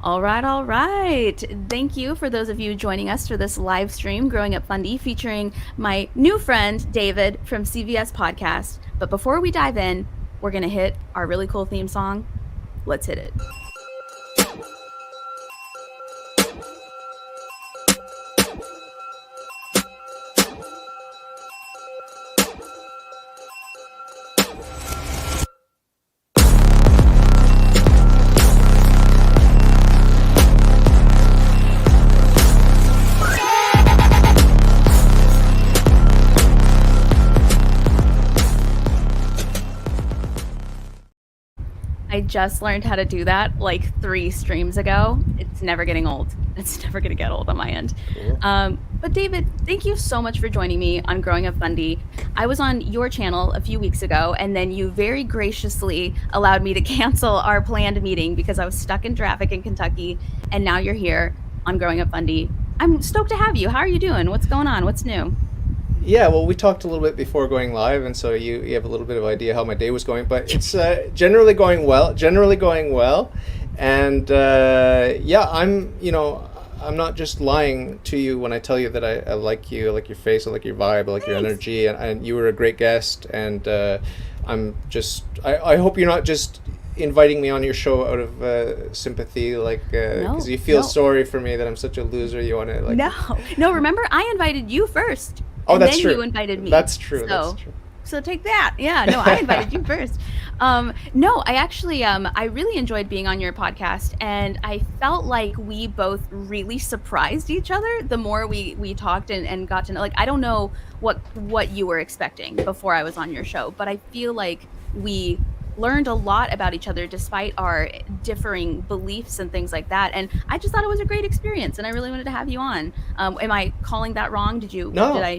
All right, all right. Thank you for those of you joining us for this live stream, Growing Up Fundie, featuring my new friend, David from CVS Podcast. But before we dive in, we're going to hit our really cool theme song. Let's hit it. I just learned how to do that like 3 streams ago. It's never getting old. It's never going to get old on my end. Cool. But David, thank you so much for joining me on Growing Up Fundie. I was on your channel a few weeks ago, and then you very graciously allowed me to cancel our planned meeting because I was stuck in traffic in Kentucky, and now you're here on Growing Up Fundie. I'm stoked to have you. How are you doing? What's going on? What's new? Yeah, well, we talked a little bit before going live, and so you have a little bit of idea how my day was going, but it's generally going well, and yeah, I'm not just lying to you when I tell you that I like you, I like your face, I like your vibe, I like your energy, and you were a great guest, and I hope you're not just inviting me on your show out of sympathy, like because you feel sorry for me that I'm such a loser. You want to like no. Remember, I invited you first. Oh, that's true. And then you invited me. That's true. That's true. So take that. Yeah, no, I invited you first. No, I actually, I really enjoyed being on your podcast, and I felt like we both really surprised each other the more we talked and got to know. Like, I don't know what you were expecting before I was on your show, but I feel like we learned a lot about each other despite our differing beliefs and things like that, and I just thought it was a great experience, and I really wanted to have you on. Am I calling that wrong? Absolutely.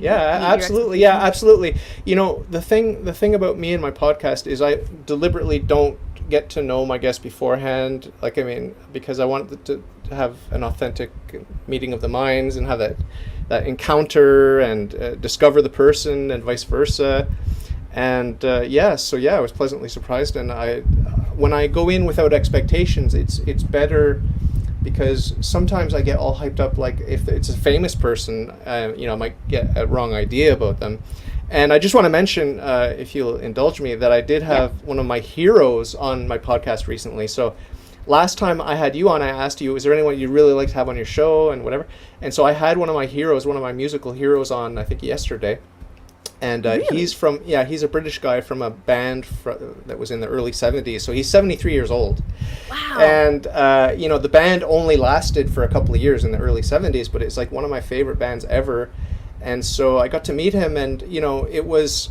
You know, the thing about me and my podcast is I deliberately don't get to know my guests beforehand, like, I mean, because I want to have an authentic meeting of the minds and have that encounter and discover the person and vice versa. And I was pleasantly surprised, and when I go in without expectations, it's better, because sometimes I get all hyped up, like if it's a famous person, I might get a wrong idea about them. And I just want to mention, if you'll indulge me, that I did have one of my heroes on my podcast recently. So last time I had you on, I asked you, is there anyone you'd really like to have on your show and whatever? And so I had one of my musical heroes on, I think yesterday. And really? He's a British guy from a band that was in the early 70s. So he's 73 years old. Wow. And, the band only lasted for a couple of years in the early 70s, but it's like one of my favorite bands ever. And so I got to meet him, and, it was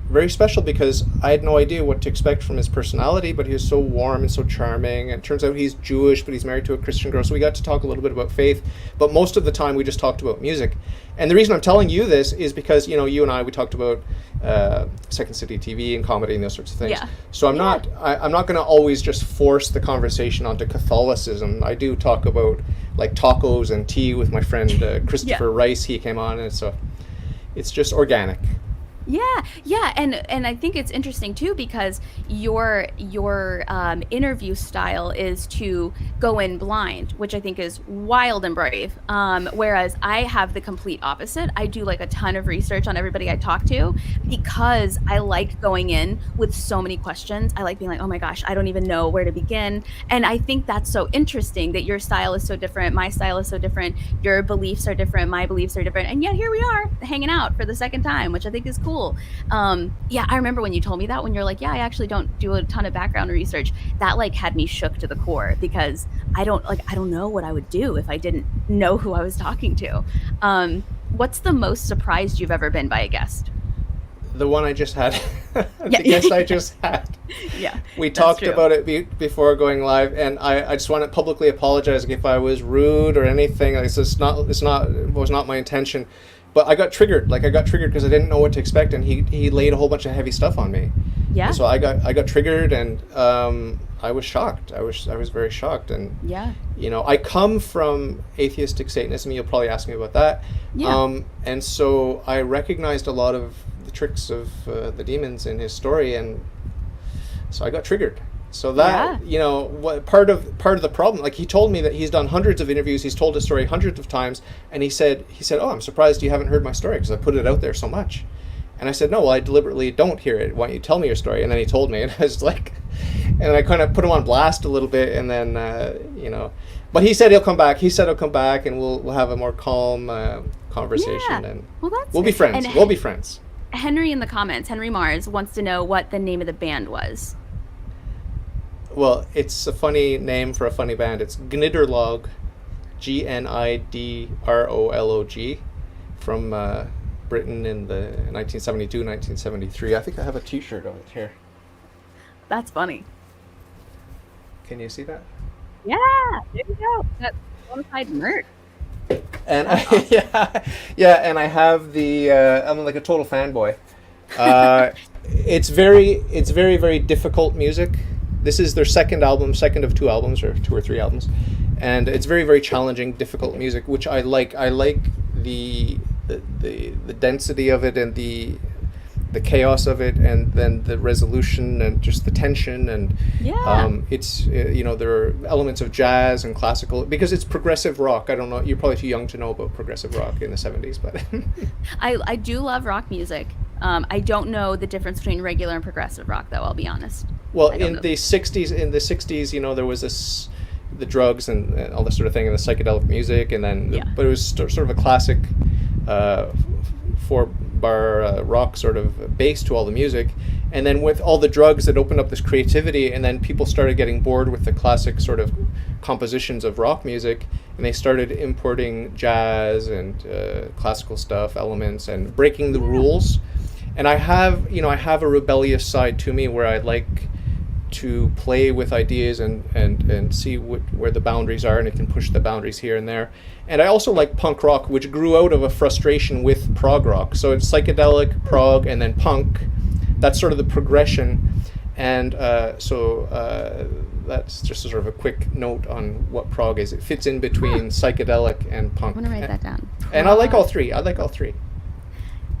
very special because I had no idea what to expect from his personality, but he was so warm and so charming. And it turns out he's Jewish, but he's married to a Christian girl. So we got to talk a little bit about faith, but most of the time we just talked about music. And the reason I'm telling you this is because, you and I, we talked about Second City TV and comedy and those sorts of things. Yeah. So I'm not going to always just force the conversation onto Catholicism. I do talk about like tacos and tea with my friend Christopher Rice. He came on, and so it's just organic. Yeah, and I think it's interesting too, because your interview style is to go in blind, which I think is wild and brave. Whereas I have the complete opposite. I do like a ton of research on everybody I talk to, because I like going in with so many questions. I like being like, oh my gosh, I don't even know where to begin. And I think that's so interesting that your style is so different, my style is so different, your beliefs are different, my beliefs are different, and yet here we are hanging out for the second time, which I think is cool. I remember when you told me that, when you're like, I actually don't do a ton of background research, that like had me shook to the core, because I don't know what I would do if I didn't know who I was talking to. What's the most surprised you've ever been by a guest? The one I just had. The guest I just had. Yeah. We talked about it before going live, and I just want to publicly apologize if I was rude or anything. It was not my intention. But I got triggered. Like, I got triggered because I didn't know what to expect, and he laid a whole bunch of heavy stuff on me. Yeah. And so I got triggered, and I was shocked. I was very shocked, and I come from atheistic Satanism. You'll probably ask me about that. Yeah. And so I recognized a lot of the tricks of the demons in his story, and so I got triggered. So that, what part of the problem, like he told me that he's done hundreds of interviews, he's told his story hundreds of times, and he said, "Oh, I'm surprised you haven't heard my story because I put it out there so much." And I said, "No, well, I deliberately don't hear it. Why don't you tell me your story?" And then he told me, and I was like, and I kind of put him on blast a little bit, and then but he said he'll come back. He said he'll come back, and we'll have a more calm conversation, and that's we'll be friends. We'll be friends. Henry in the comments, Henry Mars wants to know what the name of the band was. Well, it's a funny name for a funny band. It's Gnidrolog, Gnidrolog, from Britain in the 1972, 1973. I think I have a T-shirt of it here. That's funny. Can you see that? Yeah, there you go. That's bonafide merch. And and I have the. I'm like a total fanboy. It's very, very difficult music. This is their second of 2 albums, or 2 or 3 albums, and it's very, very challenging, difficult music, which I like. I like the density of it, and the chaos of it, and then the resolution, and just the tension, and it's there are elements of jazz and classical, because it's progressive rock. I don't know, you're probably too young to know about progressive rock in the 70s, but I do love rock music. I don't know the difference between regular and progressive rock, though, I'll be honest. Well, in the 60s, there was the drugs and all this sort of thing, and the psychedelic music, and then but it was sort of a classic 4-bar rock sort of base to all the music, and then with all the drugs that opened up this creativity, and then people started getting bored with the classic sort of compositions of rock music, and they started importing jazz and classical stuff, elements, and breaking the rules. And I have a rebellious side to me where I like to play with ideas and see where the boundaries are, and it can push the boundaries here and there. And I also like punk rock, which grew out of a frustration with prog rock. So it's psychedelic, prog, and then punk. That's sort of the progression. And that's just sort of a quick note on what prog is. It fits in between psychedelic and punk. I'm going to write that down. And I like all three.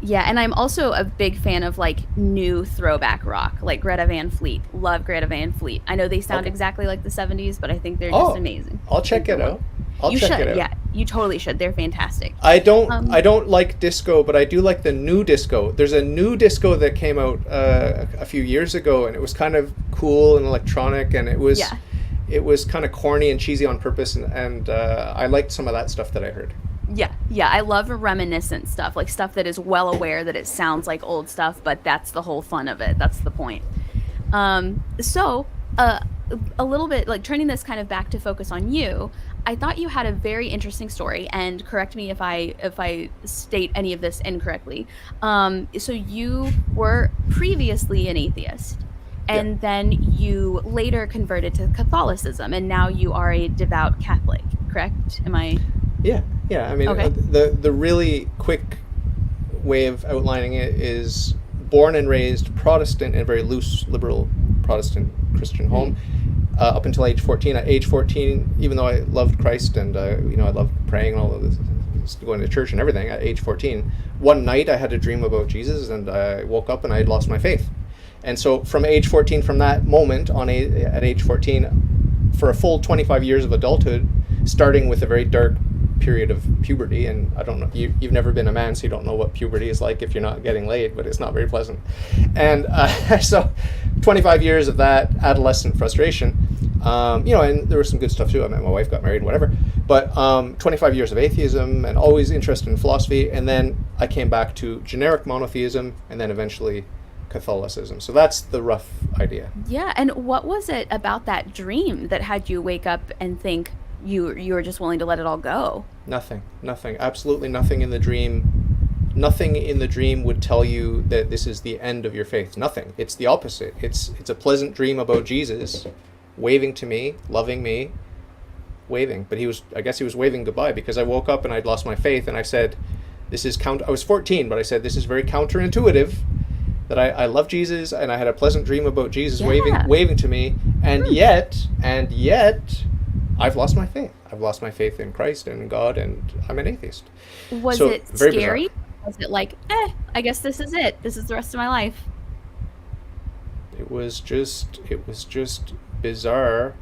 Yeah, and I'm also a big fan of like new throwback rock, like Greta Van Fleet. Love Greta Van Fleet. I know they sound exactly like the 70s, but I think they're just amazing. I'll check it out. You should. Yeah, you totally should. They're fantastic. I don't like disco, but I do like the new disco. There's a new disco that came out a few years ago, and it was kind of cool and electronic, and it was kind of corny and cheesy on purpose, and I liked some of that stuff that I heard. Yeah, I love reminiscent stuff, like stuff that is well aware that it sounds like old stuff, but that's the whole fun of it. That's the point. So a little bit, like turning this kind of back to focus on you, I thought you had a very interesting story, and correct me if I state any of this incorrectly. So you were previously an atheist, and then you later converted to Catholicism, and now you are a devout Catholic, correct? Am I... Yeah. I mean, the really quick way of outlining it is born and raised Protestant in a very loose, liberal Protestant Christian home up until age 14. At age 14, even though I loved Christ and I loved praying and all of this, going to church and everything, at age 14, one night I had a dream about Jesus, and I woke up and I had lost my faith. And so from age 14, from that moment on, at age 14, for a full 25 years of adulthood, starting with a very dark period of puberty, and I don't know, you've never been a man, so you don't know what puberty is like if you're not getting laid, but it's not very pleasant. And so 25 years of that adolescent frustration, and there was some good stuff too. I met my wife, got married, whatever, but 25 years of atheism and always interested in philosophy, and then I came back to generic monotheism, and then eventually Catholicism. So that's the rough idea. Yeah, and what was it about that dream that had you wake up and think you were just willing to let it all go? Nothing, absolutely nothing in the dream. Nothing in the dream would tell you that this is the end of your faith. Nothing. It's the opposite. It's a pleasant dream about Jesus waving to me, loving me, waving. But I guess he was waving goodbye, because I woke up and I'd lost my faith, and I said, I was 14, but I said, this is very counterintuitive, that I love Jesus, and I had a pleasant dream about Jesus waving to me, and yet I've lost my faith. I've lost my faith in Christ and in God, and I'm an atheist. Was it scary? Was it like, I guess this is it. This is the rest of my life? It was just bizarre,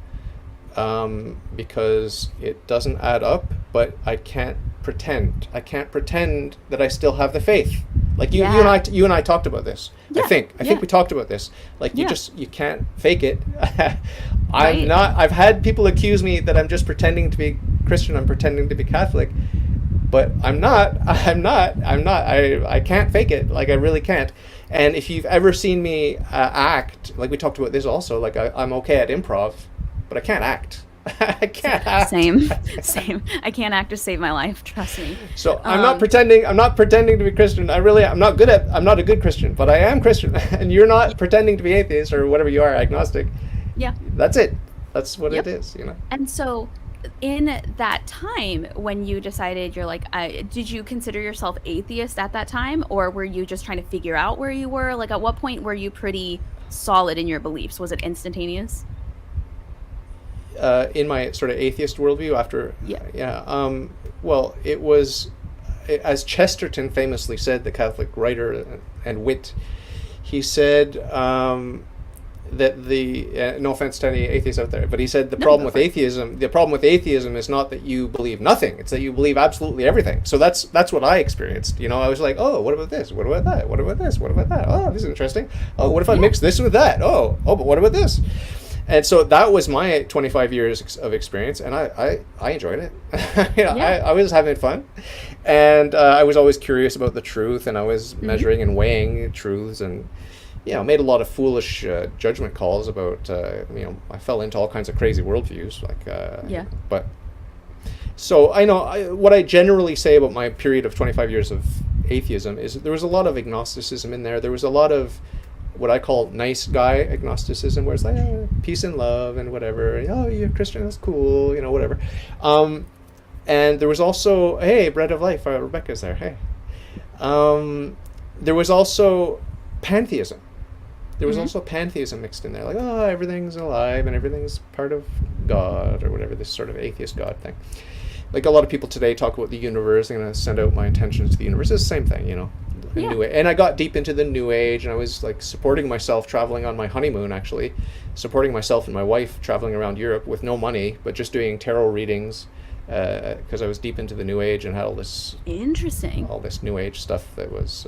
because it doesn't add up, but I can't pretend that I still have the faith. Like you and I talked about this. Yeah. I think we talked about this. Like you can't fake it. I'm not. I've had people accuse me that I'm just pretending to be Christian. I'm pretending to be Catholic, but I'm not. I can't fake it. Like I really can't. And if you've ever seen me act, like we talked about this also, like I'm okay at improv, but I can't act. I can't act. Same. I can't act to save my life. Trust me. So I'm not pretending to be Christian. I'm not a good Christian, but I am Christian. And you're not pretending to be atheist or whatever you are, agnostic. Yeah. That's it. That's what it is, And so in that time when you decided you're like, did you consider yourself atheist at that time, or were you just trying to figure out where you were? Like at what point were you pretty solid in your beliefs? Was it instantaneous? In my sort of atheist worldview after, well, it was, as Chesterton famously said, the Catholic writer and wit, the no offense to any atheists out there, but he said the problem with atheism is not that you believe nothing, it's that you believe absolutely everything. So that's what I experienced. I was like, oh, what about this? What about that? What about this? What about that? Oh, this is interesting. Oh, what if I mix this with that? Oh, but what about this? And so that was my 25 years of experience, and I enjoyed it. I was having fun, and I was always curious about the truth, and I was measuring and weighing truths, and made a lot of foolish judgment calls about, I fell into all kinds of crazy worldviews, but so I know what I generally say about my period of 25 years of atheism is there was a lot of agnosticism in there. There was a lot of what I call nice guy agnosticism, where it's like peace and love and whatever. Oh, you're Christian, that's cool, whatever. And there was also, hey, bread of life, Rebecca's there. Hey, there was also pantheism. There was also pantheism mixed in there, like, oh, everything's alive and everything's part of God or whatever, this sort of atheist God thing. Like a lot of people today talk about the universe. I'm going to send out my intentions to the universe. It's the same thing, New Age. And I got deep into the New Age, and I was like supporting myself traveling on my honeymoon, actually, supporting myself and my wife traveling around Europe with no money, but just doing tarot readings because I was deep into the New Age and had all this New Age stuff that was.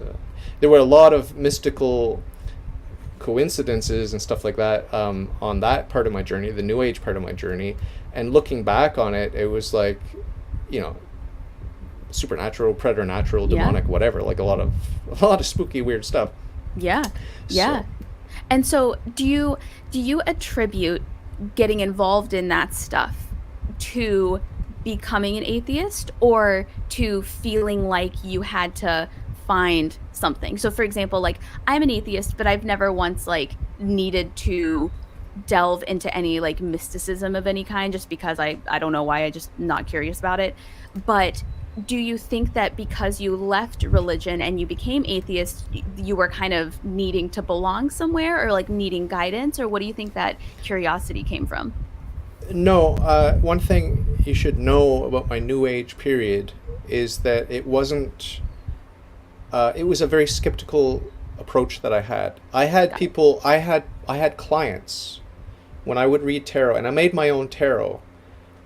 There were a lot of mystical coincidences and stuff like that on that part of my journey, the New Age part of my journey. And looking back on it, it was like, supernatural, preternatural, demonic, whatever, like a lot of spooky, weird stuff. And so do you attribute getting involved in that stuff to becoming an atheist, or to feeling like you had to find something? So for example, like I'm an atheist, but I've never once like needed to delve into any like mysticism of any kind, just because I don't know why, I just not curious about it. But do you think that because you left religion and you became atheist, you were kind of needing to belong somewhere, or like needing guidance, or what do you think that curiosity came from? No, one thing you should know about my New Age period is that it wasn't, it was a very skeptical approach that I had. I had clients when I would read tarot, and I made my own tarot.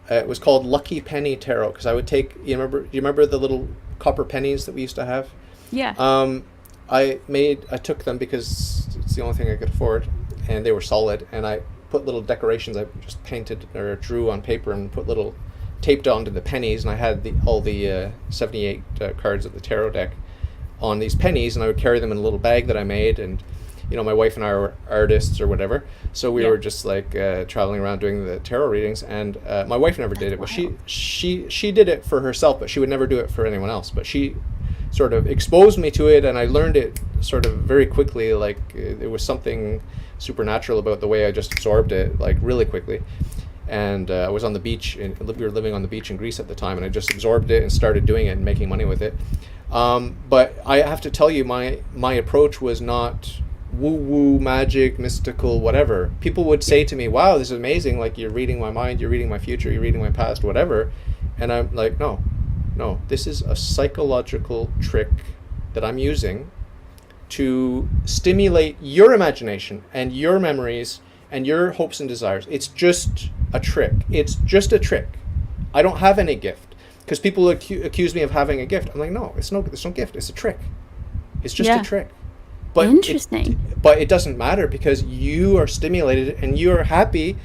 It was called Lucky Penny Tarot, because I would take, do you remember the little copper pennies that we used to have? Yeah. I took them because it's the only thing I could afford, and they were solid, and I put little decorations I just painted or drew on paper and taped onto the pennies, and I had all the 78 cards of the tarot deck on these pennies, and I would carry them in a little bag that I made. And my wife and I were artists or whatever, so we were just like traveling around doing the tarot readings. And my wife never did it, but she did it for herself, but she would never do it for anyone else. But she sort of exposed me to it, and I learned it sort of very quickly. Like there was something supernatural about the way I just absorbed it, like really quickly. And I was on the beach, and we were living on the beach in Greece at the time, and I just absorbed it and started doing it and making money with it. But I have to tell you, my approach was not woo-woo, magic, mystical, whatever. People would say to me, wow, this is amazing, like you're reading my mind, you're reading my future, you're reading my past, whatever. And I'm like, no, this is a psychological trick that I'm using to stimulate your imagination and your memories and your hopes and desires. It's just a trick. It's just a trick. I don't have any gift. Because people accuse me of having a gift. I'm like, no, it's no gift. It's a trick. It's just a trick. But interesting. But it doesn't matter because you are stimulated and you are happy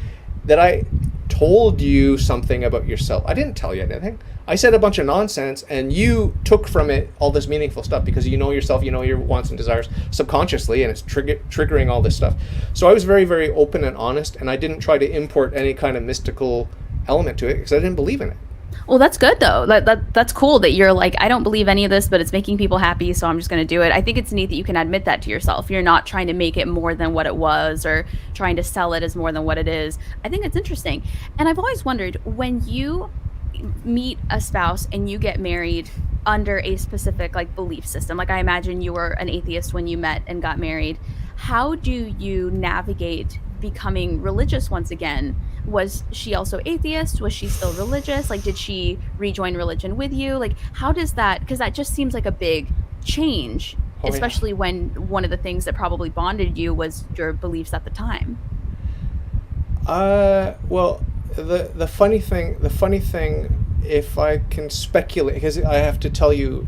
that I told you something about yourself. I didn't tell you anything. I said a bunch of nonsense and you took from it all this meaningful stuff because you know yourself, you know your wants and desires subconsciously, and it's triggering all this stuff. So I was very, very open and honest, and I didn't try to import any kind of mystical element to it because I didn't believe in it. Well, that's good though. That's cool that you're like, I don't believe any of this, but it's making people happy, so I'm just going to do it. I think it's neat that you can admit that to yourself. You're not trying to make it more than what it was or trying to sell it as more than what it is. I think it's interesting. And I've always wondered, when you meet a spouse and you get married under a specific like belief system, like I imagine you were an atheist when you met and got married, how do you navigate becoming religious once again? Was she also atheist? Was she still religious? Like, did she rejoin religion with you? Like, how does that, because that just seems like a big change, especially when one of the things that probably bonded you was your beliefs at the time. Well, the funny thing, if I can speculate, because I have to tell you,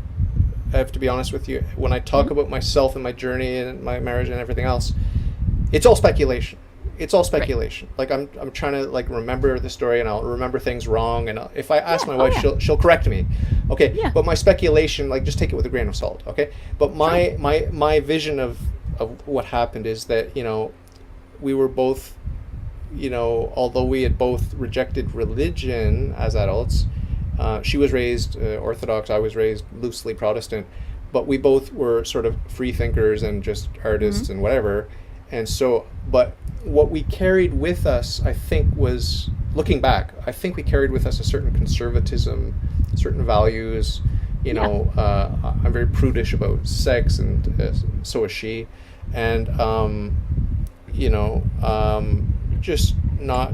I have to be honest with you, when I talk about myself and my journey and my marriage and everything else, it's all speculation. It's all speculation. Right. Like I'm trying to like remember the story, and I'll remember things wrong. And if I ask my wife, she'll correct me. Okay. Yeah. But my speculation, like, just take it with a grain of salt. Okay. But my vision of what happened is that, we were both, although we had both rejected religion as adults, she was raised Orthodox, I was raised loosely Protestant, but we both were sort of free thinkers and just artists and whatever. And so, but what we carried with us, I think, was, looking back, I think we carried with us a certain conservatism, certain values. I'm very prudish about sex, and so is she. And, just not,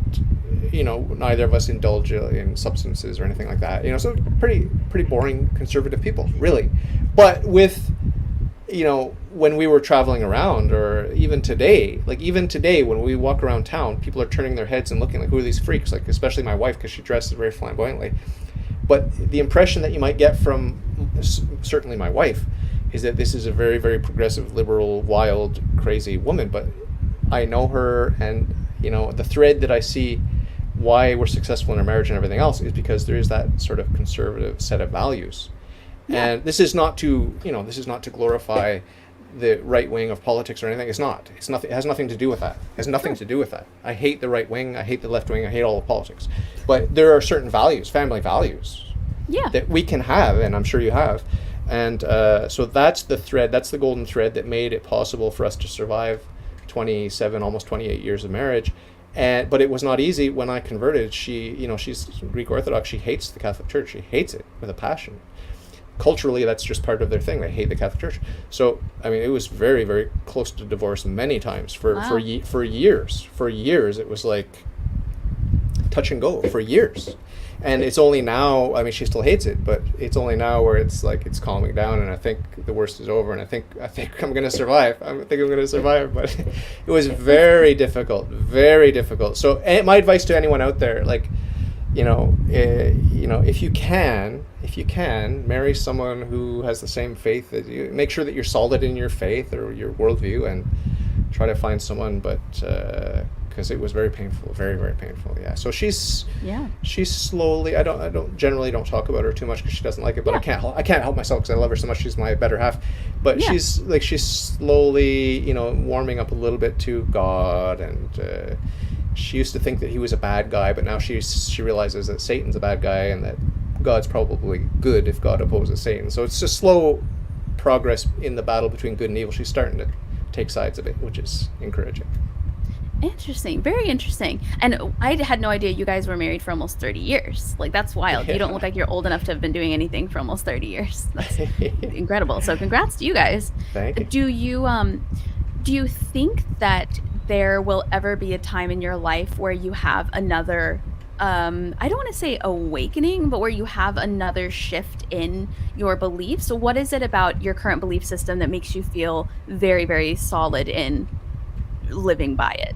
neither of us indulge in substances or anything like that. So pretty boring conservative people, really. But with, when we were traveling around, or even today when we walk around town, people are turning their heads and looking like, who are these freaks? Like, especially my wife, because she dresses very flamboyantly. But the impression that you might get from certainly my wife is that this is a very, very progressive, liberal, wild, crazy woman. But I know her, and the thread that I see why we're successful in our marriage and everything else is because there is that sort of conservative set of values. And this is not to glorify the right wing of politics or anything. It's not. It's nothing. It has nothing to do with that. It has nothing to do with that. I hate the right wing. I hate the left wing. I hate all of politics. But there are certain values, family values, that we can have, and I'm sure you have. And so that's the thread. That's the golden thread that made it possible for us to survive 27, almost 28 years of marriage. But it was not easy. When I converted, she's Greek Orthodox. She hates the Catholic Church. She hates it with a passion. Culturally, that's just part of their thing. They hate the Catholic Church. So, it was very, very close to divorce many times for years. For years, it was like touch and go for years. And it's only now, she still hates it, but it's only now where it's like it's calming down, and I think the worst is over, and I think I'm going to survive. But it was very difficult, very difficult. So my advice to anyone out there, like, if you can marry someone who has the same faith as you, make sure that you're solid in your faith or your worldview, and try to find someone. But because it was very painful, very, very painful. Yeah. So she's slowly. I generally don't talk about her too much because she doesn't like it. But I can't help myself because I love her so much. She's my better half. But she's slowly, warming up a little bit to God, and she used to think that he was a bad guy, but now she realizes that Satan's a bad guy, and that God's probably good if God opposes Satan. So it's just slow progress in the battle between good and evil. She's starting to take sides of it, which is encouraging. Interesting. Very interesting. And I had no idea you guys were married for almost 30 years. Like, that's wild. You don't look like you're old enough to have been doing anything for almost 30 years. That's incredible. So congrats to you guys. Thank you. Do you think that there will ever be a time in your life where you have another I don't want to say awakening, but where you have another shift in your beliefs. So what is it about your current belief system that makes you feel very, very solid in living by it?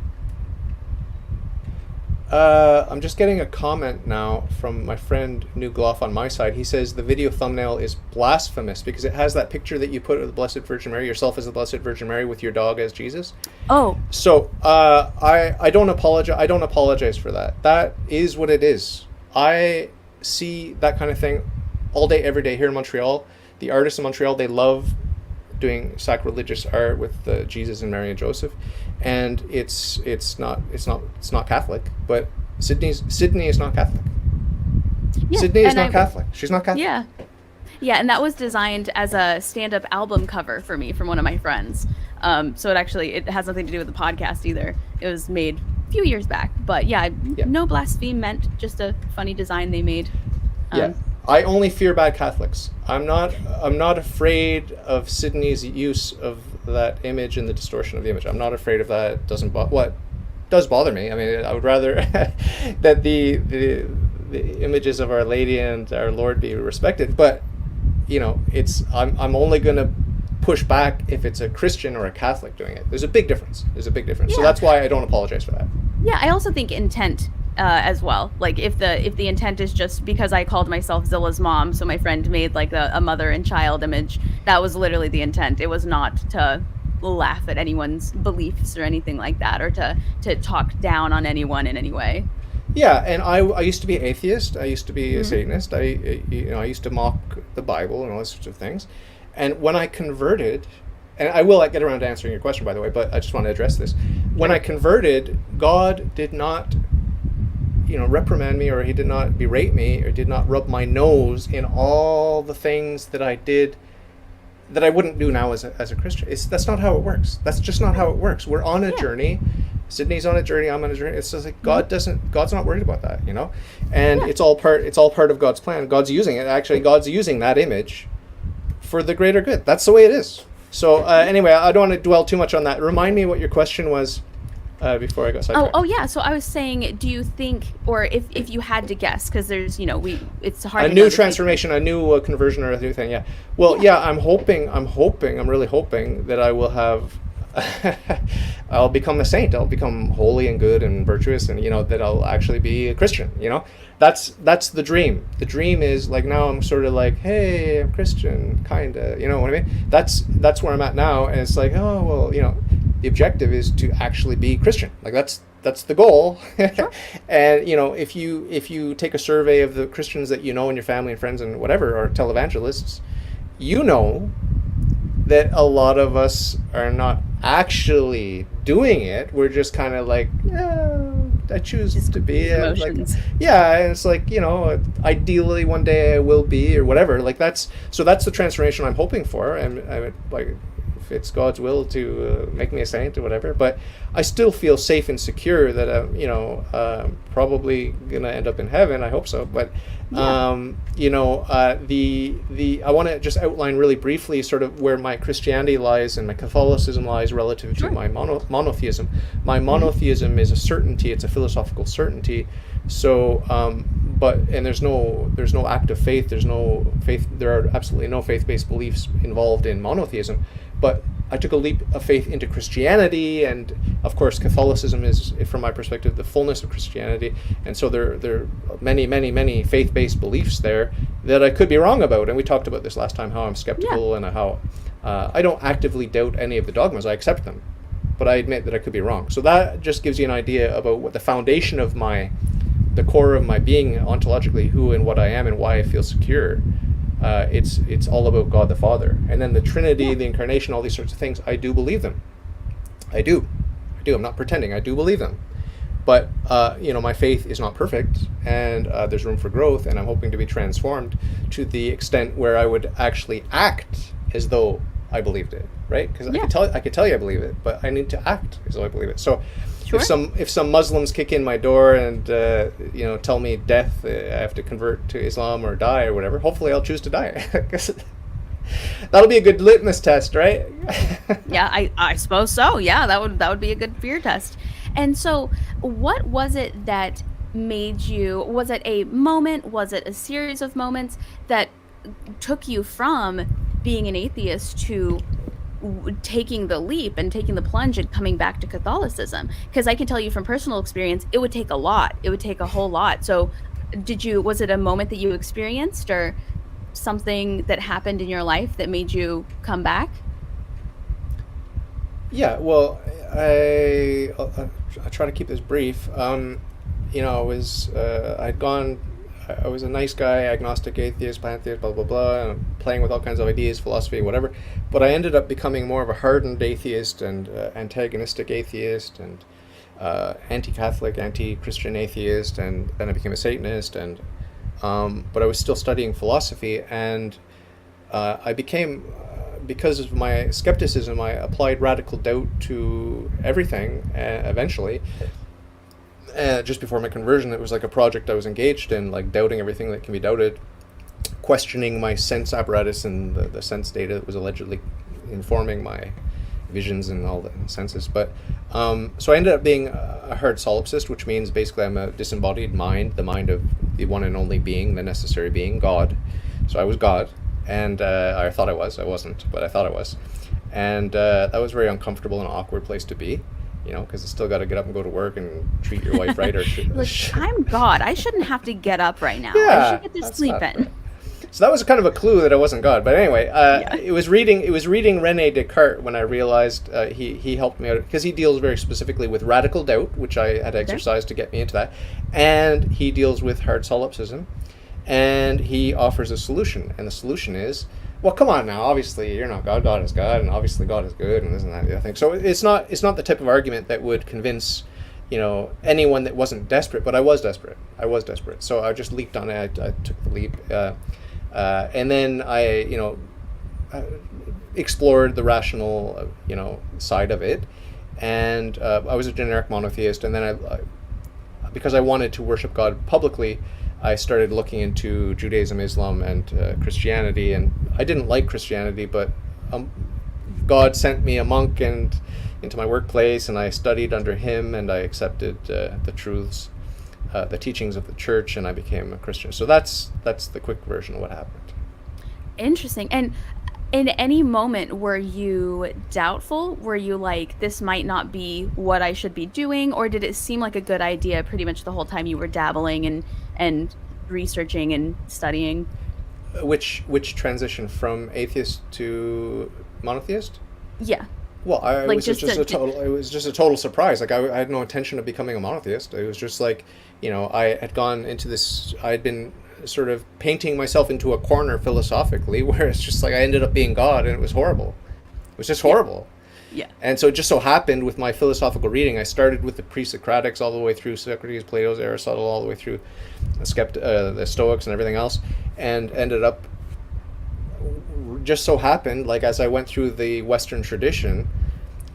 I'm just getting a comment now from my friend New Gloff on my side. He says the video thumbnail is blasphemous because it has that picture that you put of the Blessed Virgin Mary, yourself as the Blessed Virgin Mary with your dog as Jesus. Oh. So I don't apologize. I don't apologize for that. That is what it is. I see that kind of thing all day, every day here in Montreal. The artists in Montreal, they love doing sacrilegious art with Jesus and Mary and Joseph, and it's not Catholic. But Sydney is not Catholic. Yeah, Sydney is not Catholic. She's not Catholic. Yeah, and that was designed as a stand-up album cover for me from one of my friends. So it has nothing to do with the podcast either. It was made a few years back, but no blaspheme meant, just a funny design they made. I only fear bad Catholics. I'm not afraid of Sydney's use of that image and the distortion of the image. I'm not afraid of that. What does bother me? I mean, I would rather that the images of Our Lady and our Lord be respected. But I'm only going to push back if it's a Christian or a Catholic doing it. There's a big difference. Yeah. So that's why I don't apologize for that. Yeah, I also think intent as well. Like if the intent is just because I called myself Zilla's mom, so my friend made like a mother and child image, that was literally the intent. It was not to laugh at anyone's beliefs or anything like that, or to talk down on anyone in any way. Yeah, and I used to be atheist. I used to be a Satanist. I used to mock the Bible and all those sorts of things. And when I converted, and I will get around to answering your question, by the way, but I just want to address this. When I converted, God did not reprimand me, or he did not berate me, or did not rub my nose in all the things that I did that I wouldn't do now as a Christian. That's not how it works. That's just not how it works. We're on a journey. Sydney's on a journey. I'm on a journey. It's just like God's not worried about that, and it's all part of God's plan. God's using it. Actually, God's using that image for the greater good. That's the way it is. So anyway, I don't want to dwell too much on that. Remind me what your question was. Before I got sidetracked. Oh yeah. So I was saying, do you think, or if you had to guess, because there's, it's hard. A new transformation, a new conversion, or a new thing. Yeah. Well, yeah. I'm really hoping that I will have. I'll become a saint. I'll become holy and good and virtuous, and that I'll actually be a Christian. That's the dream. The dream is like, now I'm sort of like, hey, I'm Christian, kinda. You know what I mean? That's where I'm at now, and it's like, oh well, the objective is to actually be Christian. Like that's the goal. Sure. And if you take a survey of the Christians that in your family and friends and whatever, or televangelists, that a lot of us are not actually doing it. We're just kind of like, I choose to be and it's like, ideally one day I will be, or whatever. Like that's the transformation I'm hoping for, and I would like, if it's God's will to make me a saint or whatever. But I still feel safe and secure that I'm probably gonna end up in heaven. I hope so. But I want to just outline really briefly sort of where my Christianity lies and my Catholicism lies relative to my monotheism. My monotheism is a certainty. It's a philosophical certainty. So, and there's no act of faith. There's no faith. There are absolutely no faith-based beliefs involved in monotheism. But I took a leap of faith into Christianity, and of course Catholicism is, from my perspective, the fullness of Christianity. And so there are many faith-based beliefs there that I could be wrong about. And we talked about this last time, how I'm skeptical and how I don't actively doubt any of the dogmas. I accept them, but I admit that I could be wrong. So that just gives you an idea about what the foundation of the core of my being ontologically, who and what I am and why I feel secure. It's all about God the Father, and then the Trinity, the Incarnation, all these sorts of things. I do believe them. I do. I'm not pretending. I do believe them. But my faith is not perfect, and there's room for growth, and I'm hoping to be transformed to the extent where I would actually act as though I believed it, right? Because I could tell you I believe it, but I need to act as though I believe it. So. Sure. If some Muslims kick in my door and tell me death, I have to convert to Islam or die or whatever, hopefully I'll choose to die. That'll be a good litmus test, right? Yeah, I suppose so. Yeah, that would be a good fear test. And so, what was it that made you, was it a moment, was it a series of moments that took you from being an atheist to taking the leap and taking the plunge and coming back to Catholicism? Because I can tell you from personal experience, it would take a lot. It would take a whole lot. So was it a moment that you experienced or something that happened in your life that made you come back? Yeah, well, I'll try to keep this brief. I was I was a nice guy, agnostic, atheist, pantheist, blah blah blah, and playing with all kinds of ideas, philosophy, whatever. But I ended up becoming more of a hardened atheist and antagonistic atheist and anti-Catholic, anti-Christian atheist, and then I became a Satanist. And but I was still studying philosophy, and I became. Because of my skepticism, I applied radical doubt to everything eventually. Just before my conversion, it was like a project I was engaged in, like doubting everything that can be doubted, questioning my sense apparatus and the sense data that was allegedly informing my visions and all the senses. But so I ended up being a hard solipsist, which means basically I'm a disembodied mind, the mind of the one and only being, the necessary being, God. So I was God. And I thought I was. I wasn't, but I thought I was. And that was a very uncomfortable and awkward place to be, because you still got to get up and go to work and treat your wife right. Or Look, I'm God. I shouldn't have to get up right now. Yeah, I should get to sleep in. So that was kind of a clue that I wasn't God. But anyway, it was reading René Descartes when I realized he helped me out, because he deals very specifically with radical doubt, which I had exercised to get me into that, and he deals with hard solipsism. And he offers a solution, and the solution is, well, come on now. Obviously, you're not God. God is God, and obviously God is good, and this and that. I think so. It's not the type of argument that would convince, anyone that wasn't desperate. But I was desperate. So I just leaped on it. I took the leap, and then I, explored the rational, side of it, and I was a generic monotheist, and then because I wanted to worship God publicly, I started looking into Judaism, Islam, and Christianity, and I didn't like Christianity, but God sent me a monk into my workplace, and I studied under him, and I accepted the truths, the teachings of the church, and I became a Christian. So that's the quick version of what happened. Interesting. And in any moment, were you doubtful? Were you like, this might not be what I should be doing? Or did it seem like a good idea pretty much the whole time you were dabbling and researching and studying? Which transition from atheist to monotheist? Yeah. Well, it was just a total surprise. Like I had no intention of becoming a monotheist. It was just like, I had gone into this, I had been sort of painting myself into a corner philosophically, where it's just like I ended up being God, and it was horrible. It was just horrible. Yeah. And so it just so happened with my philosophical reading, I started with the pre-Socratics all the way through Socrates, Plato, Aristotle, all the way through the Stoics and everything else, and ended up, just so happened, like as I went through the Western tradition,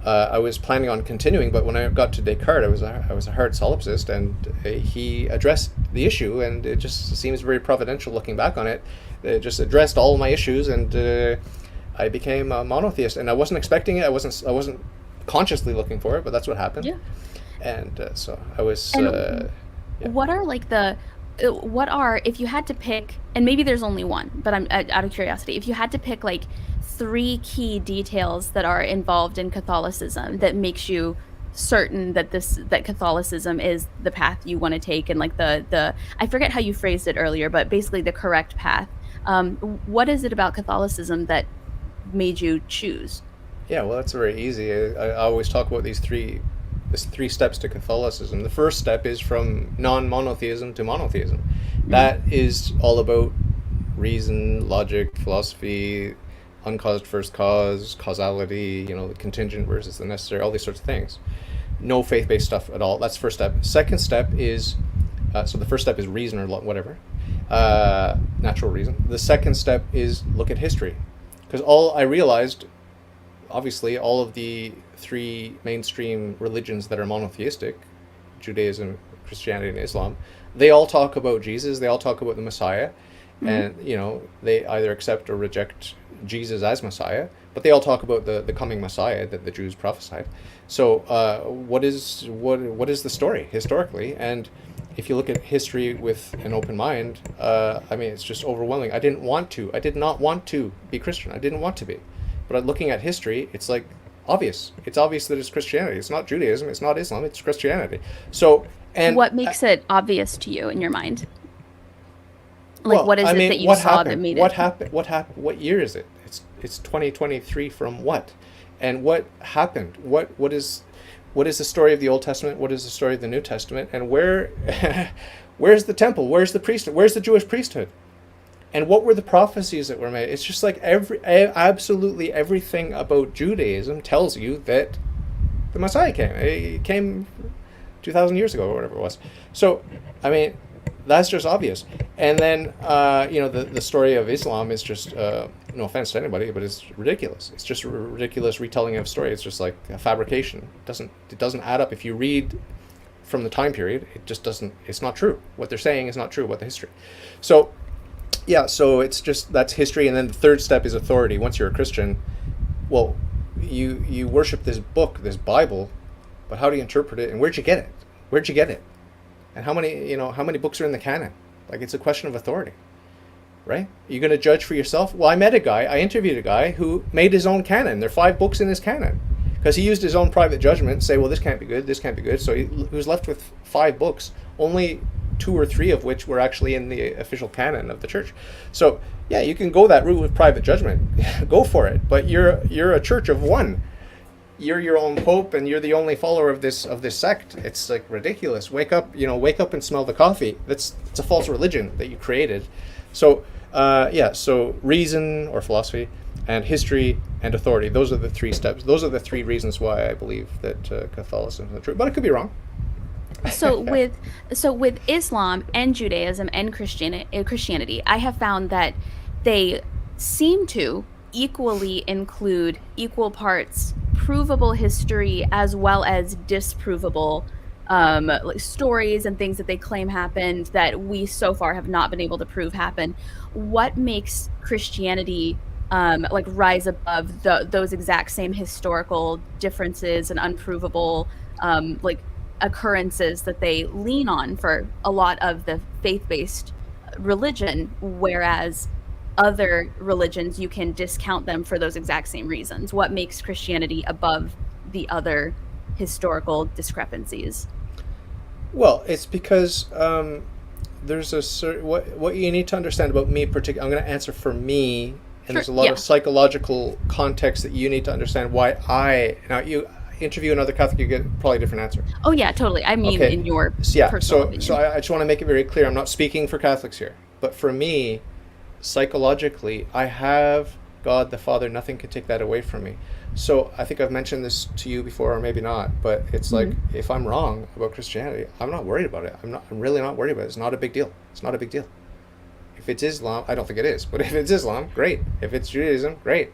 I was planning on continuing, but when I got to Descartes, I was a hard solipsist, and he addressed the issue, and it just seems very providential looking back on it. It just addressed all of my issues, and I became a monotheist, and I wasn't expecting it. I wasn't consciously looking for it, but that's what happened. Yeah. And so I was. What are if you had to pick, and maybe there's only one, but I'm out of curiosity, if you had to pick like 3 key details that are involved in Catholicism that makes you certain that Catholicism is the path you want to take, and like the I forget how you phrased it earlier, but basically the correct path. What is it about Catholicism that made you choose? Yeah, well, that's very easy. I always talk about these three steps to Catholicism. The first step is from non-monotheism to monotheism. Mm-hmm. That is all about reason, logic, philosophy, uncaused first cause, causality, the contingent versus the necessary, all these sorts of things. No faith-based stuff at all. That's the first step. Second step is, so the first step is reason or whatever, natural reason. The second step is look at history. Because I realized, obviously, all of the 3 mainstream religions that are monotheistic, Judaism, Christianity, and Islam, they all talk about Jesus, they all talk about the Messiah, mm-hmm. and, they either accept or reject Jesus as Messiah, but they all talk about the coming Messiah that the Jews prophesied. So what is the story historically? And if you look at history with an open mind, I mean, it's just overwhelming. I did not want to be Christian. I didn't want to be. But looking at history, it's like obvious. It's obvious that it's Christianity. It's not Judaism. It's not Islam. It's Christianity. So, and what makes it obvious to you in your mind? Like, well, what is I mean, it that you what saw happened? that made What it? happened? What happened? What year is it? It's 2023 from what? And what happened? What is the story of the Old Testament? What is the story of the New Testament? And where's the temple? Where's the priesthood? Where's the Jewish priesthood? And what were the prophecies that were made? It's just like absolutely everything about Judaism tells you that the Messiah came. He came 2,000 years ago or whatever it was. So, I mean, that's just obvious. And then, the story of Islam is just, no offense to anybody, but it's ridiculous. It's just a ridiculous retelling of story. It's just like a fabrication. It doesn't add up. If you read from the time period, it just doesn't, it's not true. What they're saying is not true about the history. So, yeah, so it's just, that's history. And then the third step is authority. Once you're a Christian, well, you worship this book, this Bible, but how do you interpret it? And where'd you get it? And how many books are in the canon? Like, it's a question of authority, right? Are you going to judge for yourself? Well, I interviewed a guy who made his own canon. There are 5 books in his canon because he used his own private judgment and say, well, this can't be good, this can't be good. So he was left with 5 books, only 2 or 3 of which were actually in the official canon of the church. So yeah, you can go that route with private judgment. Go for it. But you're a church of one. You're your own pope, and you're the only follower of this sect. It's like ridiculous. Wake up and smell the coffee. It's a false religion that you created. So so reason or philosophy, and history and authority. Those are the 3 steps. Those are the 3 reasons why I believe that Catholicism is true. But I could be wrong. So with Islam and Judaism and Christianity, I have found that they seem to equally include equal parts provable history as well as disprovable like stories and things that they claim happened that we so far have not been able to prove happened. What makes Christianity rise above those exact same historical differences and unprovable occurrences that they lean on for a lot of the faith-based religion, whereas other religions you can discount them for those exact same reasons? What makes Christianity above the other historical discrepancies? Well, it's because there's a certain what you need to understand about me. I'm going to answer for me, and there's a lot of psychological context that you need to understand why you interview another Catholic, you get probably a different answer. Oh yeah, totally. I mean, okay. In your personal opinion. So I just want to make it very clear. I'm not speaking for Catholics here, but for me, psychologically, I have God the Father. Nothing can take that away from me. So I think I've mentioned this to you before, or maybe not. But it's like, if I'm wrong about Christianity, I'm not worried about it. I'm really not worried about it. It's not a big deal. It's not a big deal. If it's Islam, I don't think it is. But if it's Islam, great. If it's Judaism, great.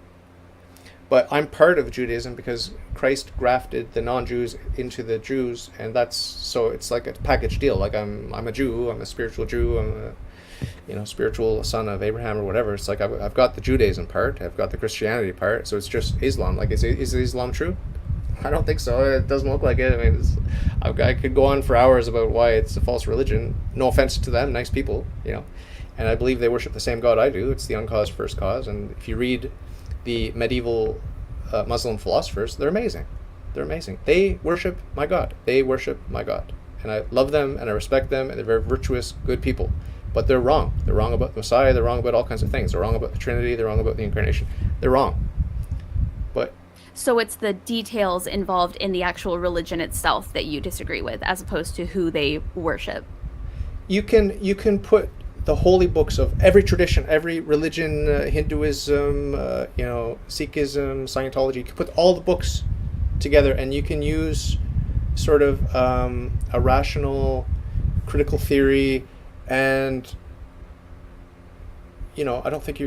But I'm part of Judaism because Christ grafted the non-Jews into the Jews, and so it's like a package deal. Like I'm a Jew, I'm a spiritual Jew, I'm a spiritual son of Abraham or whatever. It's like I've got the Judaism part, I've got the Christianity part, so it's just Islam. Like, is Islam true? I don't think so. It doesn't look like it. I mean, I could go on for hours about why it's a false religion. No offense to them, nice people, and I believe they worship the same God I do. It's the uncaused first cause, and if you read the medieval Muslim philosophers, they're amazing. They worship my God. And I love them and I respect them, and they're very virtuous, good people. But they're wrong. They're wrong about the Messiah. They're wrong about all kinds of things. They're wrong about the Trinity. They're wrong about the Incarnation. They're wrong. So it's the details involved in the actual religion itself that you disagree with, as opposed to who they worship. You can put the holy books of every tradition, every religion, Hinduism, Sikhism, Scientology. You can put all the books together, and you can use sort of a rational, critical theory, and I don't think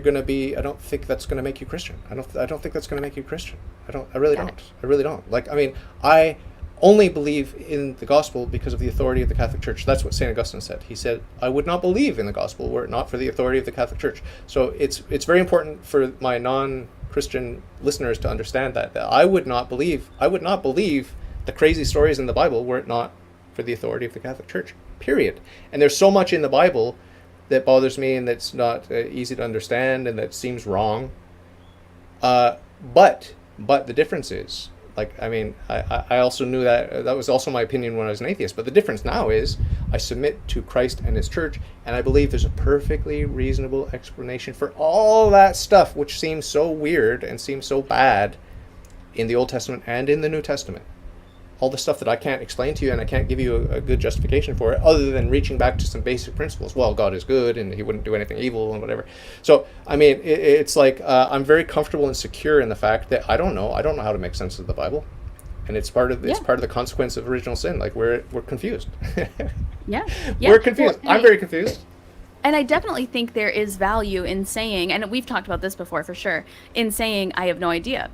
that's going to make you Christian. I don't think that's going to make you Christian. I really don't. Like, I mean, I only believe in the gospel because of the authority of the Catholic Church. That's what St. Augustine said. He said, I would not believe in the gospel were it not for the authority of the Catholic Church. So it's very important for my non-Christian listeners to understand that I would not believe the crazy stories in the Bible were it not for the authority of the Catholic Church. period. And there's so much in the Bible that bothers me and that's not easy to understand and that seems wrong. But the difference is, like, I mean, I also knew that was also my opinion when I was an atheist. But the difference now is I submit to Christ and his church, and I believe there's a perfectly reasonable explanation for all that stuff, which seems so weird and seems so bad in the Old Testament and in the New Testament. All the stuff that I can't explain to you and I can't give you a good justification for it other than reaching back to some basic principles. Well, God is good and he wouldn't do anything evil and whatever. So, I mean, it's like I'm very comfortable and secure in the fact that I don't know how to make sense of the Bible. And it's part of the consequence of original sin. Like we're confused. Yeah. We're confused. Well, I'm very confused. And I definitely think there is value in saying, and we've talked about this before for sure, in saying, I have no idea.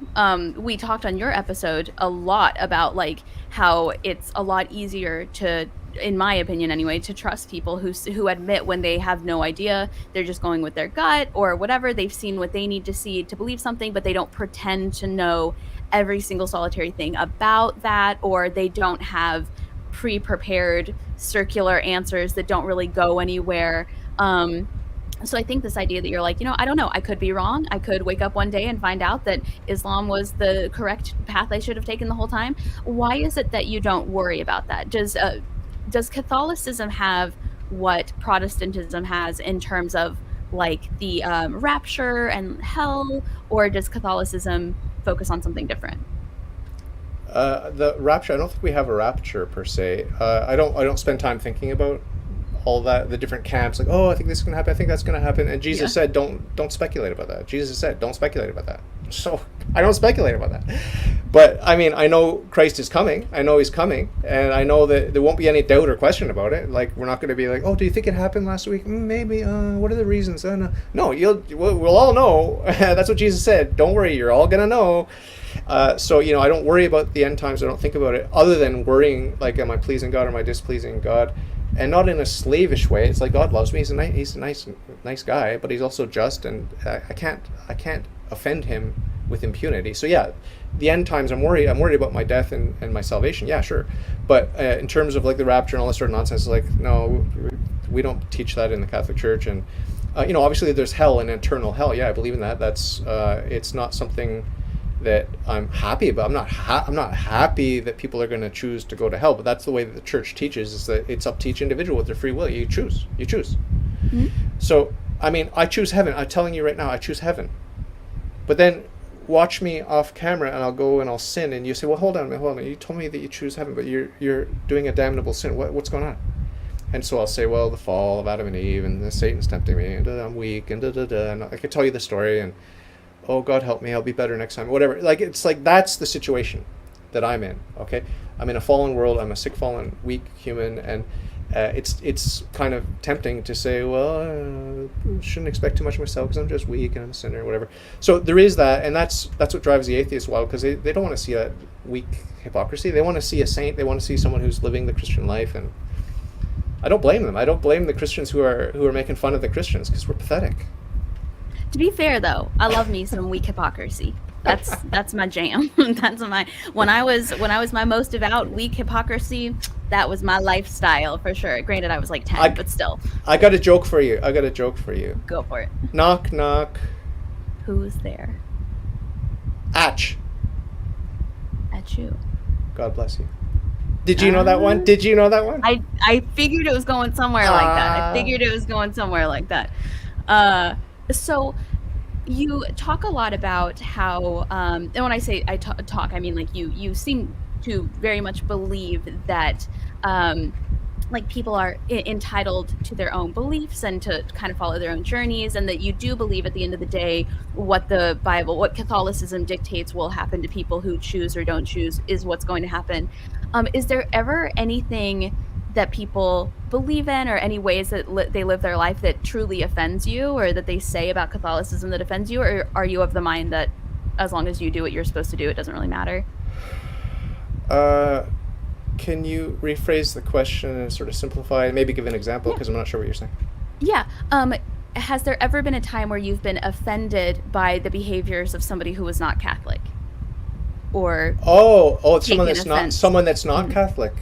We talked on your episode a lot about like how it's a lot easier to, in my opinion anyway, to trust people who admit when they have no idea, they're just going with their gut or whatever, they've seen what they need to see to believe something, but they don't pretend to know every single solitary thing about that, or they don't have pre-prepared circular answers that don't really go anywhere. So I think this idea that you're like, I don't know, I could be wrong. I could wake up one day and find out that Islam was the correct path I should have taken the whole time. Why is it that you don't worry about that? Does Catholicism have what Protestantism has in terms of like the rapture and hell, or does Catholicism focus on something different? The rapture, I don't think we have a rapture per se. I don't spend time thinking about all that, the different camps, like, oh, I think this is going to happen, I think that's going to happen. And Jesus said, don't speculate about that. Jesus said, don't speculate about that. So I don't speculate about that. But I mean, I know Christ is coming. I know he's coming. And I know that there won't be any doubt or question about it. Like, we're not going to be like, oh, do you think it happened last week? Maybe. What are the reasons? No, we'll all know. That's what Jesus said. Don't worry, you're all going to know. So, I don't worry about the end times. I don't think about it other than worrying, like, am I pleasing God or am I displeasing God? And not in a slavish way. It's like, God loves me. He's a nice guy, but he's also just, and I can't offend him with impunity. So yeah, the end times, I'm worried about my death and my salvation. Yeah, sure. But in terms of like the rapture and all this sort of nonsense, it's like, no, we don't teach that in the Catholic Church. And obviously there's hell and eternal hell. Yeah, I believe in that. That's it's not something that I'm happy about. I'm not happy that people are going to choose to go to hell, but that's the way that the church teaches, is that it's up to each individual with their free will. You choose. Mm-hmm. So, I mean, I choose heaven. I'm telling you right now, I choose heaven. But then watch me off camera and I'll go and I'll sin, and you say, well, hold on. You told me that you choose heaven, but you're doing a damnable sin. What's going on? And so I'll say, well, the fall of Adam and Eve, and Satan's tempting me, and I'm weak, and and I could tell you the story, and oh, God help me, I'll be better next time, whatever. Like, it's like, that's the situation that I'm in, okay? I'm in a fallen world, I'm a sick, fallen, weak human, and it's kind of tempting to say, well, I shouldn't expect too much of myself because I'm just weak and I'm a sinner, whatever. So there is that, and that's what drives the atheists wild, because they don't want to see that weak hypocrisy. They want to see a saint, they want to see someone who's living the Christian life, and I don't blame them. I don't blame the Christians who are making fun of the Christians, because we're pathetic. To be fair, though, I love me some weak hypocrisy. That's my jam. That's my when I was my most devout, weak hypocrisy. That was my lifestyle for sure. Granted, I was like 10, but still. I got a joke for you. Go for it. Knock, knock. Who's there? Atch. At you. God bless you. Did you know that one? I figured it was going somewhere like that. So you talk a lot about how, and when I say I talk, I mean like you seem to very much believe that like people are entitled to their own beliefs and to kind of follow their own journeys, and that you do believe at the end of the day what the Bible, what Catholicism dictates will happen to people who choose or don't choose is what's going to happen. Is there ever anything that people believe in, or any ways that they live their life that truly offends you, or that they say about Catholicism that offends you, or are you of the mind that as long as you do what you're supposed to do, it doesn't really matter? Can you rephrase the question and sort of simplify, maybe give an example, because I'm not sure what you're saying. Yeah. Has there ever been a time where you've been offended by the behaviors of somebody who was not Catholic? Or someone that's not Catholic.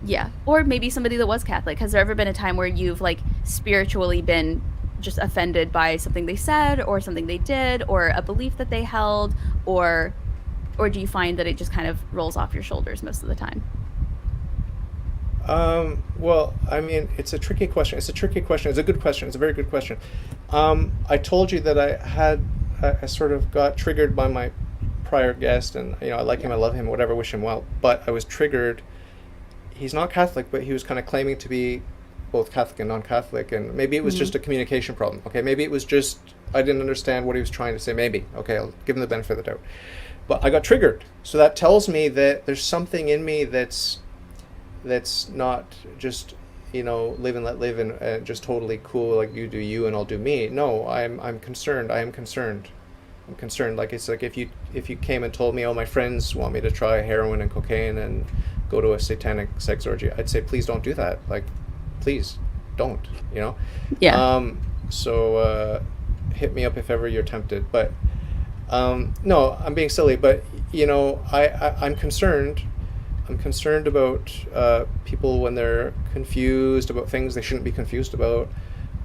Yeah. Or maybe somebody that was Catholic. Has there ever been a time where you've like spiritually been just offended by something they said or something they did or a belief that they held, or do you find that it just kind of rolls off your shoulders most of the time? Well, I mean, it's a tricky question. It's a tricky question. It's a good question. It's a very good question. I told you that I sort of got triggered by my prior guest, and I like him, I love him, whatever, wish him well. But I was triggered. He's not Catholic, but he was kind of claiming to be both Catholic and non-Catholic, and maybe it was just a communication problem. Okay, maybe it was just I didn't understand what he was trying to say. Maybe. Okay, I'll give him the benefit of the doubt. But I got triggered, so that tells me that there's something in me that's not just live and let live and just totally cool, like you do you and I'll do me. No, I'm concerned. I am concerned. I'm concerned. Like it's like if you came and told me, oh, my friends want me to try heroin and cocaine and go to a satanic sex orgy, I'd say, please don't do that. Like, please don't. Yeah. So hit me up if ever you're tempted. But no, I'm being silly. But I'm concerned. I'm concerned about people when they're confused about things they shouldn't be confused about,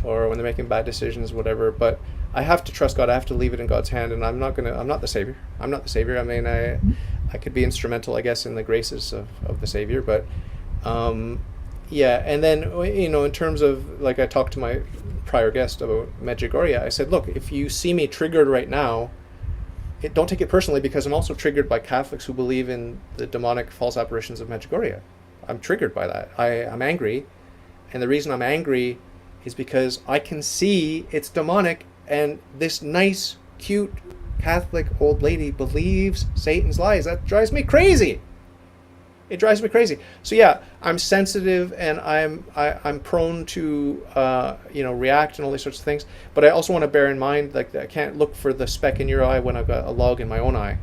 or when they're making bad decisions, whatever. But I have to trust God. I have to leave it in God's hand, and I'm not the Savior. I'm not the Savior. I mean, I could be instrumental, I guess, in the graces of the Savior. But yeah. And then in terms of, like, I talked to my prior guest about Medjugorje. I said, look, if you see me triggered right now, don't take it personally, because I'm also triggered by Catholics who believe in the demonic false apparitions of Medjugorje. I'm triggered by that. I'm angry, and the reason I'm angry is because I can see it's demonic, and this nice, cute Catholic old lady believes Satan's lies. That drives me crazy. It drives me crazy. So yeah, I'm sensitive, and I'm prone to react and all these sorts of things. But I also want to bear in mind, like, I can't look for the speck in your eye when I've got a log in my own eye.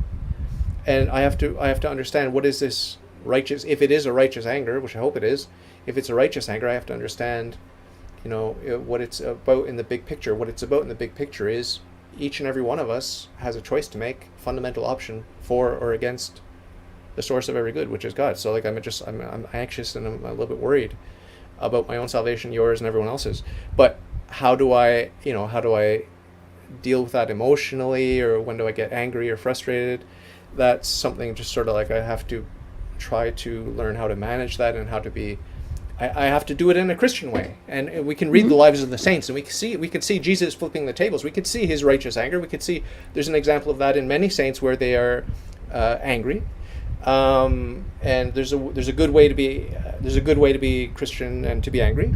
And I have to understand, what is this righteous? If it is a righteous anger, which I hope it is, if it's a righteous anger, I have to understand, what it's about in the big picture. What it's about in the big picture is each and every one of us has a choice to make, fundamental option for or against the source of every good, which is God. So like I'm anxious, and I'm a little bit worried about my own salvation, yours, and everyone else's. But how do I deal with that emotionally, or when do I get angry or frustrated? That's something just sort of like I have to try to learn how to manage that, and how to be. I have to do it in a Christian way, and we can read the lives of the saints, and we could see Jesus flipping the tables. We could see his righteous anger. We could see there's an example of that in many saints where they are angry. And there's a good way to be Christian and to be angry.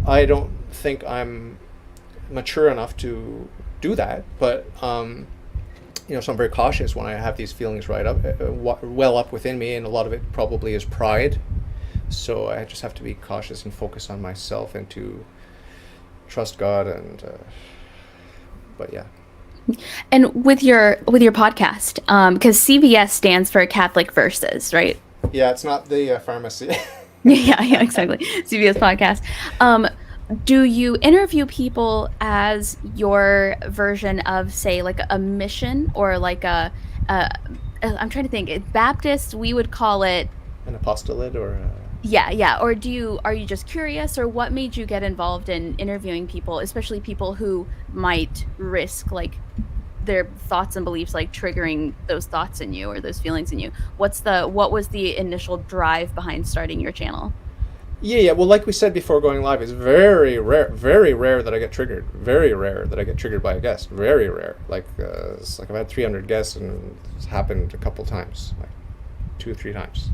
I don't think I'm mature enough to do that, but so I'm very cautious when I have these feelings well up within me, and a lot of it probably is pride. So I just have to be cautious and focus on myself, and to trust God. And but yeah. And with your podcast, because CVS stands for Catholic Verses, right? Yeah, it's not the pharmacy. yeah, exactly. CVS Podcast. Do you interview people as your version of, say, like a mission, or like I'm trying to think. Baptist, we would call it an apostolate, or yeah. Or are you just curious, or what made you get involved in interviewing people, especially people who might risk like their thoughts and beliefs like triggering those thoughts in you or those feelings in you? What was the initial drive behind starting your channel? Yeah. Well, like we said before going live, it's very rare that I get triggered. Very rare that I get triggered by a guest. Very rare. Like it's like I've had 300 guests, and it's happened a couple times, like 2 or 3 times.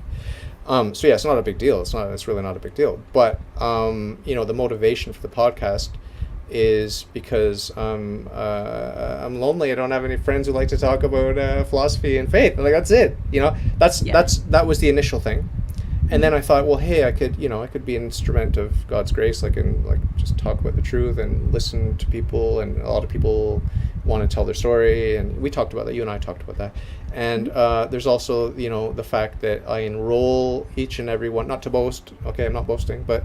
So yeah, it's not a big deal. It's really not a big deal. But the motivation for the podcast is because I'm lonely. I don't have any friends who like to talk about philosophy and faith. Like, that's it. That was the initial thing. And then I thought, well, hey, I could be an instrument of God's grace. I can just talk about the truth and listen to people, and a lot of people want to tell their story, and we talked about that. You and I talked about that. And there's also the fact that I enroll each and every one, not to boast. Okay, I'm not boasting, but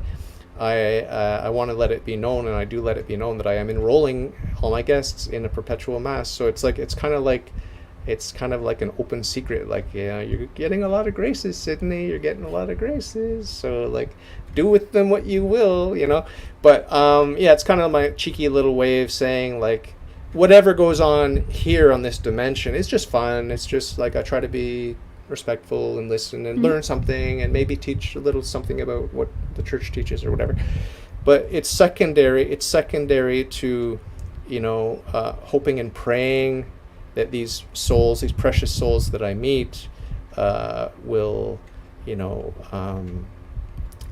I want to let it be known, and I do let it be known, that I am enrolling all my guests in a perpetual mass. So it's kind of like it's kind of like an open secret, like, yeah, you're getting a lot of graces, Sydney, you're getting a lot of graces, so like do with them what you will, but yeah, it's kind of my cheeky little way of saying, like, whatever goes on here on this dimension is just fun. It's just like I try to be respectful and listen and learn something and maybe teach a little something about what the church teaches or whatever, but it's secondary to hoping and praying that these souls, these precious souls that I meet, will,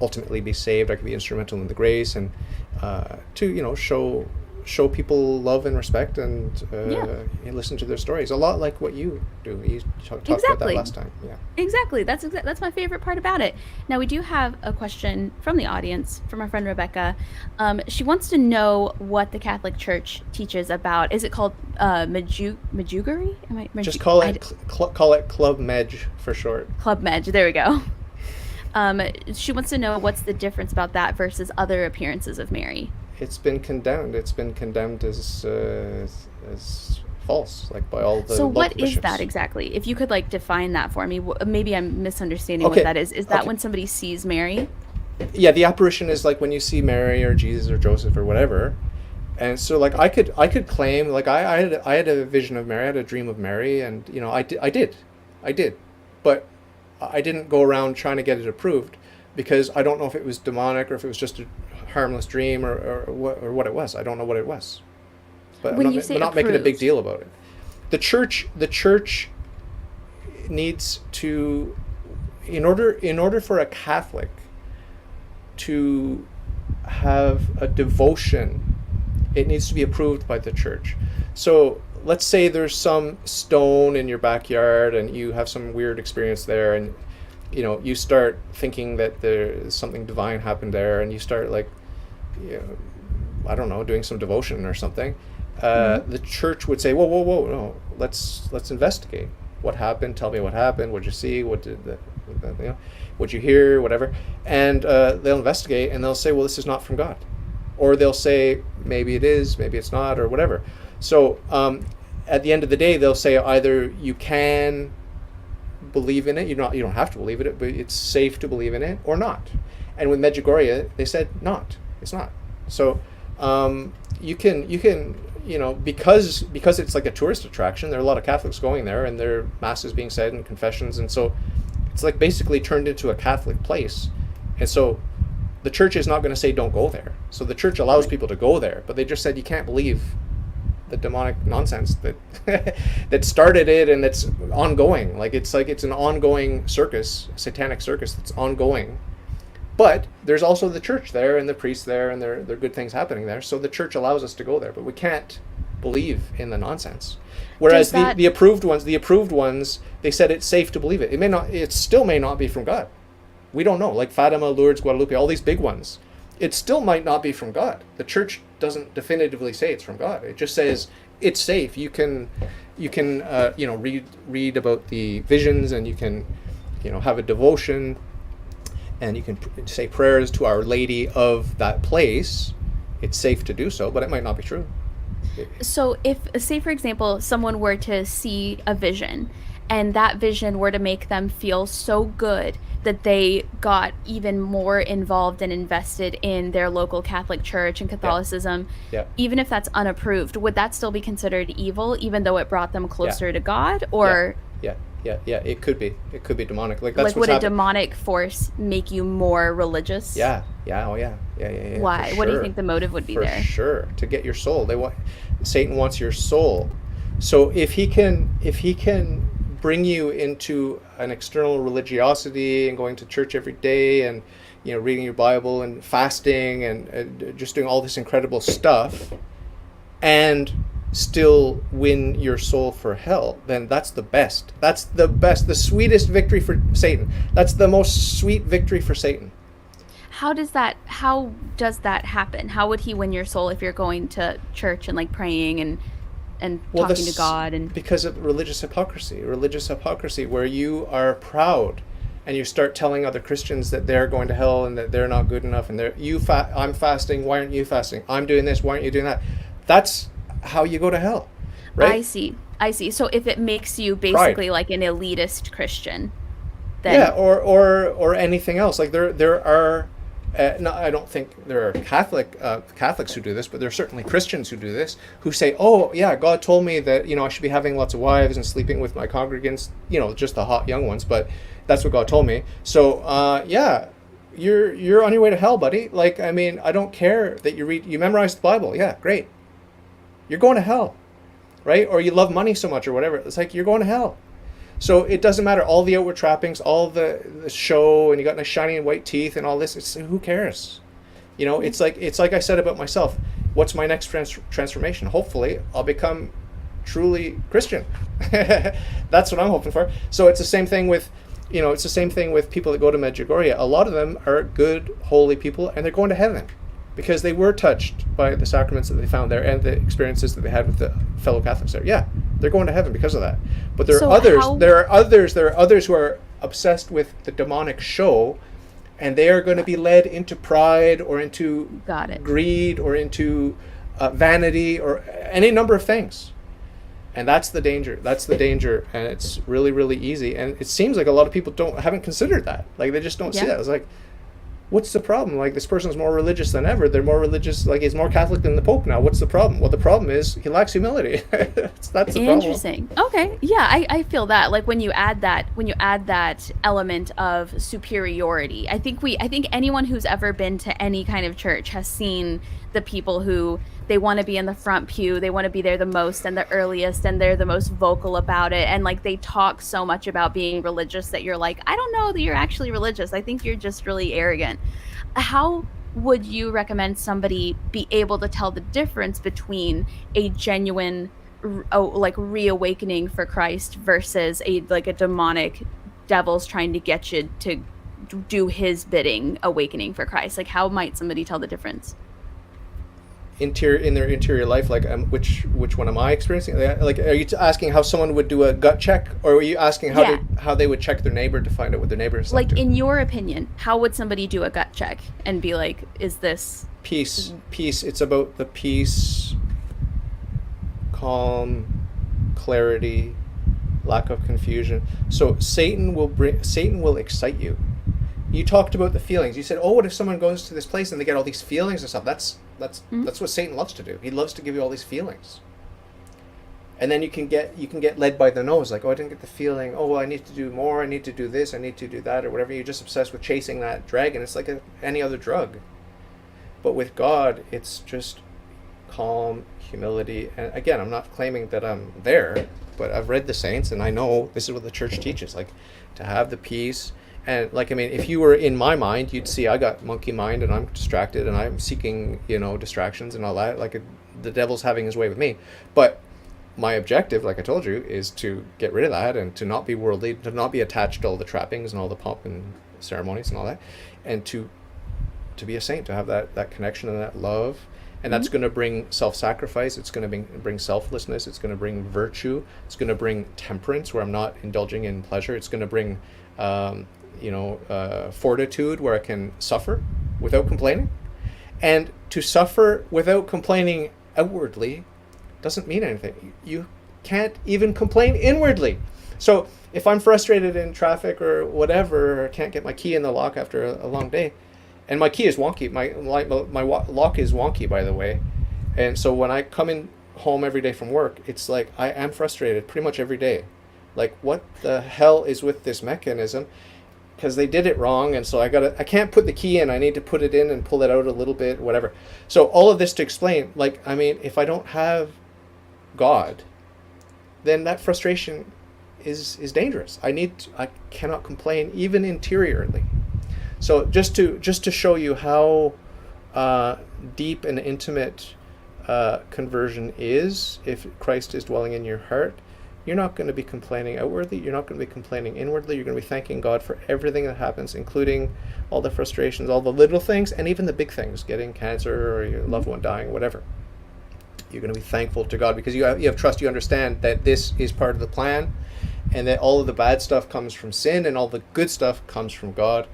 ultimately be saved. I could be instrumental in the grace, and to show people love and respect, and listen to their stories. A lot like what you do. You talked about that last time. Yeah. Exactly. That's my favorite part about it. Now, we do have a question from the audience, from our friend Rebecca. She wants to know what the Catholic Church teaches about. Is it called Medjugorje? Just call it Club Medj for short. Club Medj. There we go. She wants to know what's the difference about that versus other appearances of Mary. It's been condemned. It's been condemned as false, like by all the. So what bishops. Is that exactly? If you could like define that for me, maybe I'm misunderstanding what that is. Is that when somebody sees Mary? Yeah, the apparition is like when you see Mary or Jesus or Joseph or whatever, and so like I could claim, like I had a vision of Mary, I had a dream of Mary, and I did, but I didn't go around trying to get it approved, because I don't know if it was demonic or if it was just a harmless dream or what it was. I don't know what it was. But I'm not making a big deal about it. The church needs to, in order for a Catholic to have a devotion, it needs to be approved by the church. So let's say there's some stone in your backyard and you have some weird experience there, and you start thinking that there's something divine happened there, and you start like, I don't know, doing some devotion or something. The church would say, whoa, no, let's investigate what happened. Tell me what happened. What'd you see? What did what'd you hear? Whatever. And they'll investigate, and they'll say, well, this is not from God, or they'll say maybe it is, maybe it's not, or whatever. So at the end of the day, they'll say either you can believe in it, you don't have to believe in it, but it's safe to believe in it, or not. And with Medjugorje, they said it's not. So you can because it's like a tourist attraction, there are a lot of Catholics going there, and there are masses being said and confessions, and so it's like basically turned into a Catholic place. And so the church is not going to say don't go there. So the church allows people to go there, but they just said you can't believe the demonic nonsense that that started it, and that's ongoing. It's an ongoing circus, satanic circus that's ongoing. But there's also the church there, and the priests there, and there are good things happening there. So the church allows us to go there, but we can't believe in the nonsense. Whereas the approved ones, they said it's safe to believe it. It still may not be from God. We don't know. Like Fatima, Lourdes, Guadalupe, all these big ones, it still might not be from God. The church doesn't definitively say it's from God. It just says it's safe. You can read about the visions, and you can have a devotion, and you can say prayers to Our Lady of that place. It's safe to do so, but it might not be true. So if, say for example, someone were to see a vision, and that vision were to make them feel so good that they got even more involved and invested in their local Catholic Church and Catholicism, even if that's unapproved, would that still be considered evil, even though it brought them closer to God? Or it could be demonic. Like would a demonic force make you more religious? Yeah. Why? What do you think the motive would be there? For sure, to get your soul. Satan wants your soul. So if he can bring you into an external religiosity and going to church every day, and reading your Bible and fasting and just doing all this incredible stuff, and still win your soul for hell, then that's the best. That's the sweetest victory for Satan. That's the most sweet victory for Satan. How does that happen? How would he win your soul if you're going to church and like praying and talking to God? And because of religious hypocrisy, where you are proud and you start telling other Christians that they're going to hell and that they're not good enough, and I'm fasting, why aren't you fasting? I'm doing this, why aren't you doing that? That's how you go to hell. right? I see. So if it makes you Pride. basically like an elitist Christian, then Yeah, or anything else. Like there are, no, I don't think there are Catholics who do this, but there are certainly Christians who do this, who say, "Oh, yeah, God told me that I should be having lots of wives and sleeping with my congregants, just the hot young ones, but that's what God told me. So, yeah, you're on your way to hell, buddy. Like, I mean, I don't care that you memorize the Bible. Yeah, great. You're going to hell, right? Or you love money so much or whatever. It's like you're going to hell." So it doesn't matter all the outward trappings, all the show, and you got nice shiny white teeth and all this. It's who cares? It's like I said about myself. What's my next transformation? Hopefully, I'll become truly Christian. That's what I'm hoping for. So it's the same thing with, people that go to Medjugorje. A lot of them are good, holy people, and they're going to heaven because they were touched by the sacraments that they found there and the experiences that they had with the fellow Catholics there. Yeah, they're going to heaven because of that. But there are others who are obsessed with the demonic show, and they are going to be led into pride or into greed or into vanity or any number of things. And that's the danger. And it's really, really easy. And it seems like a lot of people haven't considered that. Like, they just don't see that. It's like, what's the problem? Like, this person's more religious than ever. They're more religious, like he's more Catholic than the Pope now. What's the problem? Well, the problem is he lacks humility. that's the problem. Interesting. Okay. Yeah, I feel that. Like when you add that element of superiority, I think anyone who's ever been to any kind of church has seen the people who they want to be in the front pew, they want to be there the most and the earliest, and they're the most vocal about it, and like they talk so much about being religious that you're like, I don't know that you're actually religious. I think you're just really arrogant. How would you recommend somebody be able to tell the difference between a genuine reawakening for Christ versus a demonic devil's trying to get you to do his bidding awakening for Christ? Like, how might somebody tell the difference? In their interior life, like which one am I experiencing? Like, are you asking how someone would do a gut check, or are you asking how they would check their neighbor to find out what their neighbor is like? In your opinion, how would somebody do a gut check and be like, is this peace? It's about the peace, calm, clarity, lack of confusion. So Satan will excite you. You talked about the feelings. You said, "Oh, what if someone goes to this place and they get all these feelings and stuff?" That's what Satan loves to do. He loves to give you all these feelings. And then you can get led by the nose, like, "Oh, I didn't get the feeling. Oh, well, I need to do more. I need to do this. I need to do that," or whatever. You're just obsessed with chasing that dragon. It's like any other drug. But with God, it's just calm, humility. And again, I'm not claiming that I'm there, but I've read the saints and I know this is what the church teaches, like to have the peace. And like, I mean, if you were in my mind, you'd see I got monkey mind and I'm distracted and I'm seeking, distractions and all that. Like the devil's having his way with me. But my objective, like I told you, is to get rid of that and to not be worldly, to not be attached to all the trappings and all the pomp and ceremonies and all that, and to be a saint, to have that connection and that love. And that's going to bring self-sacrifice. It's going to bring selflessness. It's going to bring virtue. It's going to bring temperance, where I'm not indulging in pleasure. It's going to bring fortitude, where I can suffer without complaining. And to suffer without complaining outwardly doesn't mean anything. You can't even complain inwardly. So if I'm frustrated in traffic or whatever, or can't get my key in the lock after a long day, and my key is wonky, my lock is wonky, by the way, and so when I come in home every day from work, it's like I am frustrated pretty much every day. Like, what the hell is with this mechanism? Because they did it wrong, and so I can't put the key in. I need to put it in and pull it out a little bit, whatever. So all of this to explain, like, I mean, if I don't have God, then that frustration is dangerous. I cannot complain even interiorly. So just to show you how deep and intimate conversion is, if Christ is dwelling in your heart, you're not going to be complaining outwardly. You're not going to be complaining inwardly. You're going to be thanking God for everything that happens, including all the frustrations, all the little things, and even the big things, getting cancer or your loved one dying, whatever. You're going to be thankful to God because you have trust. You understand that this is part of the plan, and that all of the bad stuff comes from sin, and all the good stuff comes from God.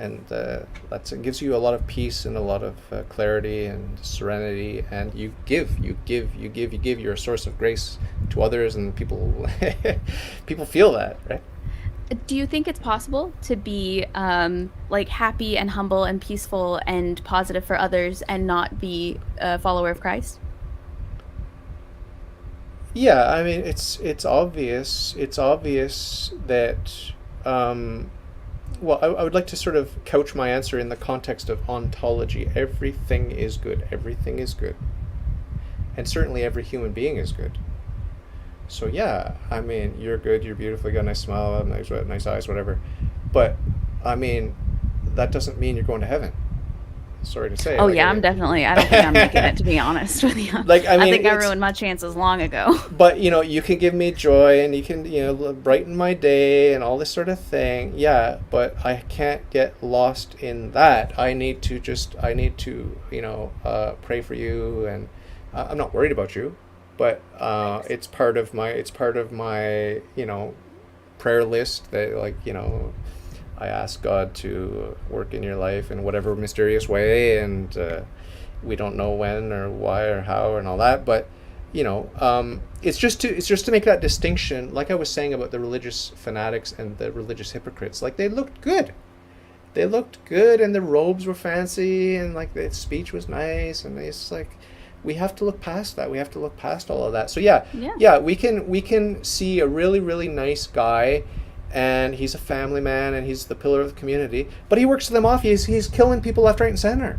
and it gives you a lot of peace and a lot of clarity and serenity, and you give. You're a source of grace to others, and people people feel that, right? Do you think it's possible to be like happy and humble and peaceful and positive for others and not be a follower of Christ? Yeah, I mean, it's obvious. It's obvious that. Well, I would like to sort of couch my answer in the context of ontology. Everything is good. Everything is good, and certainly every human being is good. So yeah, I mean, you're good. You're beautiful. You got a nice smile, nice eyes, whatever. But I mean, that doesn't mean you're going to heaven. Sorry to say. Oh yeah, I don't think I'm making it, to be honest with you. Like, I mean, I think I ruined my chances long ago. But, you can give me joy, and you can, brighten my day and all this sort of thing. Yeah, but I can't get lost in that. I need to pray for you, and I'm not worried about you, but it's part of my prayer list that, I ask God to work in your life in whatever mysterious way, and we don't know when or why or how and all that. But it's just to make that distinction. Like I was saying about the religious fanatics and the religious hypocrites, like they looked good, and the robes were fancy, and like the speech was nice, and it's like we have to look past that. We have to look past all of that. So yeah, we can see a really, really nice guy, and he's a family man, and he's the pillar of the community, but he works them off. He's killing people left, right, and center.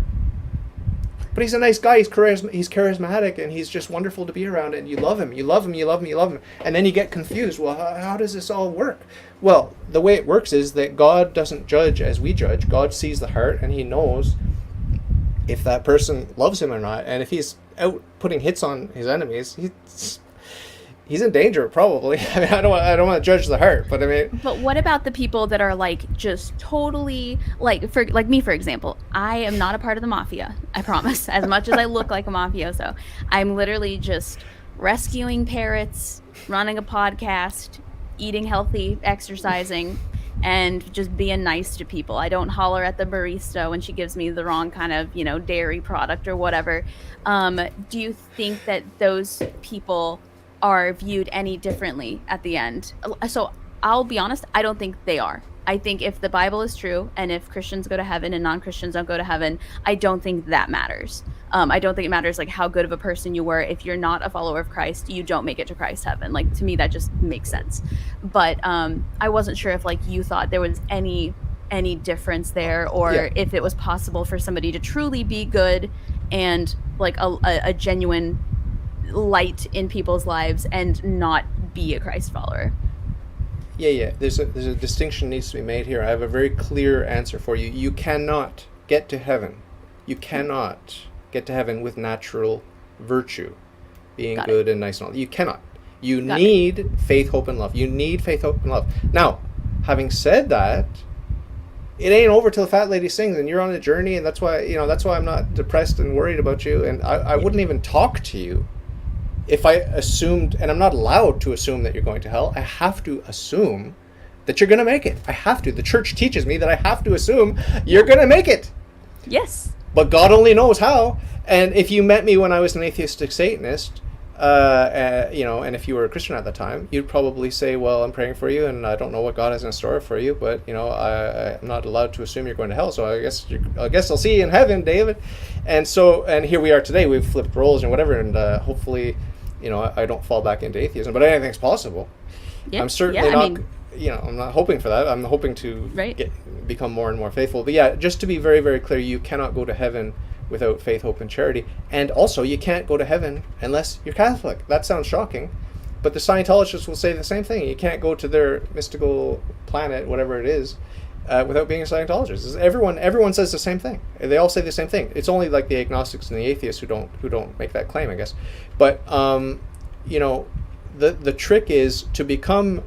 But he's a nice guy. He's charismatic, and he's just wonderful to be around. And you love him. And then you get confused. Well, how does this all work? Well, the way it works is that God doesn't judge as we judge. God sees the heart, and He knows if that person loves Him or not. And if he's out putting hits on his enemies, he's in danger, probably. I mean, I don't want to judge the heart, but I mean. But what about the people that are like just totally like me, for example? I am not a part of the mafia. I promise. As much as I look like a mafioso, I'm literally just rescuing parrots, running a podcast, eating healthy, exercising, and just being nice to people. I don't holler at the barista when she gives me the wrong kind of dairy product or whatever. Do you think that those people are viewed any differently at the end? So I'll be honest, I don't think they are. I think if the Bible is true, and if Christians go to heaven and non-Christians don't go to heaven, I don't think that matters. I don't think it matters like how good of a person you were. If you're not a follower of Christ, you don't make it to Christ's heaven. Like, to me, that just makes sense. But I wasn't sure if like you thought there was any difference there, or if it was possible for somebody to truly be good and like a genuine light in people's lives and not be a Christ follower. Yeah. There's a distinction needs to be made here. I have a very clear answer for you. You cannot get to heaven. You cannot get to heaven with natural virtue, being good and nice and all. You cannot. You need faith, hope, and love. You need faith, hope, and love. Now, having said that, it ain't over till the fat lady sings, and you're on a journey, and that's why I'm not depressed and worried about you, and I wouldn't even talk to you if I assumed, and I'm not allowed to assume that you're going to hell. I have to assume that you're going to make it. I have to. The church teaches me that I have to assume you're going to make it. Yes. But God only knows how. And if you met me when I was an atheistic Satanist, and if you were a Christian at the time, you'd probably say, well, I'm praying for you, and I don't know what God has in store for you, but I'm not allowed to assume you're going to hell, so I guess I'll see you in heaven, David. And here we are today. We've flipped roles and whatever, and hopefully I don't fall back into atheism, but anything's possible. Yeah, I'm certainly not. I'm not hoping for that. I'm hoping to become more and more faithful. But yeah, just to be very, very clear, you cannot go to heaven without faith, hope, and charity. And also, you can't go to heaven unless you're Catholic. That sounds shocking, but the Scientologists will say the same thing. You can't go to their mystical planet, whatever it is, without being a Scientologist. Everyone says the same thing. They all say the same thing. It's only like the agnostics and the atheists who don't make that claim, I guess. But the trick is to become.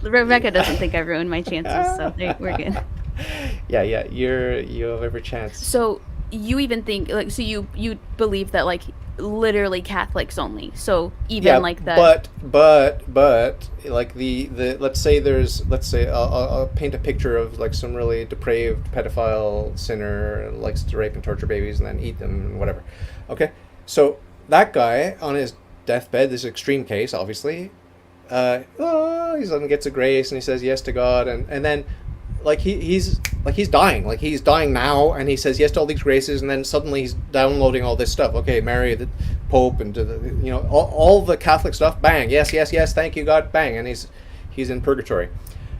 Rebecca doesn't think I ruined my chances, so we're good. Yeah, you have every chance. So you even think you believe that like literally Catholics only. So even Yeah, like the but like the let's say I'll paint a picture of like some really depraved pedophile sinner likes to rape and torture babies and then eat them and whatever. Okay, so that guy on his deathbed, this extreme case, obviously, he gets a grace and he says yes to God, and then like he's dying now, and he says yes to all these graces, and then suddenly he's downloading all this stuff. Okay, Mary the Pope and all the Catholic stuff. Bang, yes, thank you God, bang, and he's in purgatory.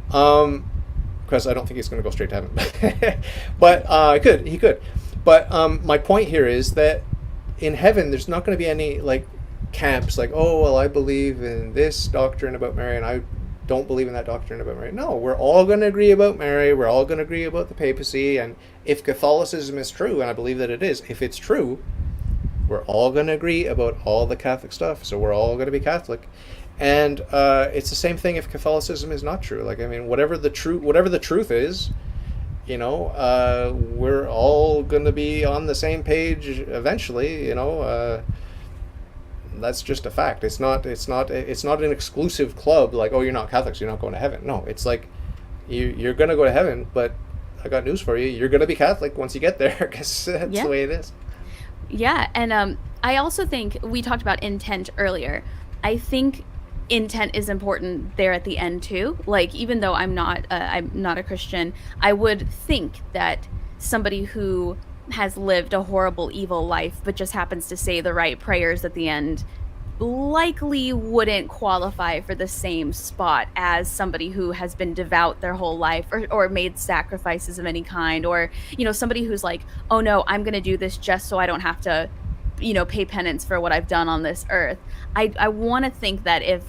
Because I don't think he's going to go straight to heaven, but he could. But my point here is that in heaven there's not going to be any like camps like, oh well, I believe in this doctrine about Mary and I don't believe in that doctrine about Mary. No, we're all going to agree about Mary. We're all going to agree about the papacy. And if Catholicism is true, and I believe that it is, if it's true, we're all going to agree about all the Catholic stuff. So we're all going to be Catholic. And it's the same thing if Catholicism is not true. Like, I mean, whatever the truth is, we're all going to be on the same page eventually. That's just a fact. It's not an exclusive club like, oh, you're not Catholic, so you're not going to heaven. No, it's like you're going to go to heaven, but I got news for you. You're going to be Catholic once you get there, because that's the way it is. Yeah, and I also think we talked about intent earlier. I think intent is important there at the end too. Like, even though I'm not a Christian, I would think that somebody who has lived a horrible, evil life, but just happens to say the right prayers at the end, likely wouldn't qualify for the same spot as somebody who has been devout their whole life, or made sacrifices of any kind, or somebody who's like, oh no, I'm going to do this just so I don't have to pay penance for what I've done on this earth. I want to think that if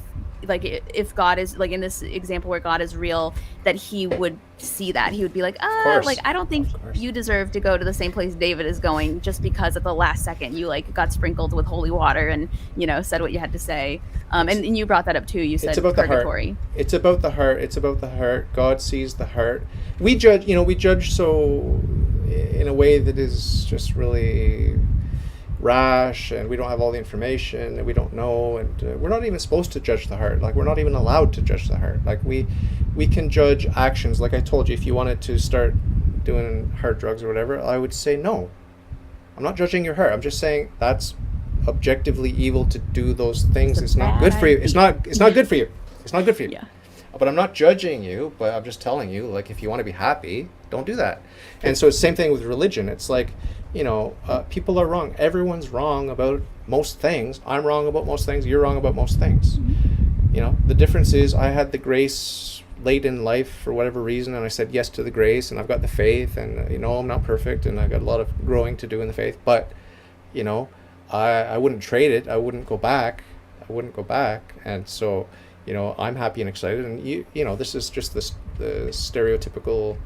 God is, like in this example where God is real, that he would see that. He would be like, I don't think you deserve to go to the same place David is going just because at the last second you like got sprinkled with holy water and said what you had to say. And you brought that up too. You said it's about purgatory. The heart. It's about the heart. It's about the heart. God sees the heart. We judge so in a way that is just really rash, and we don't have all the information, and we don't know, and we're not even supposed to judge the heart. Like, we're not even allowed to judge the heart. Like, we can judge actions. Like I told you, if you wanted to start doing hard drugs or whatever, I would say no. I'm not judging your heart. I'm just saying that's objectively evil to do those things. It's not good for you. It's not good for you. It's not good for you. Yeah. But I'm not judging you, but I'm just telling you, like, if you want to be happy, don't do that. And so it's the same thing with religion. It's like, people are wrong. Everyone's wrong about most things. I'm wrong about most things. You're wrong about most things. Mm-hmm. The difference is I had the grace late in life for whatever reason, and I said yes to the grace, and I've got the faith, and I'm not perfect, and I've got a lot of growing to do in the faith. But I wouldn't trade it. I wouldn't go back. And so I'm happy and excited. And this is just the stereotypical.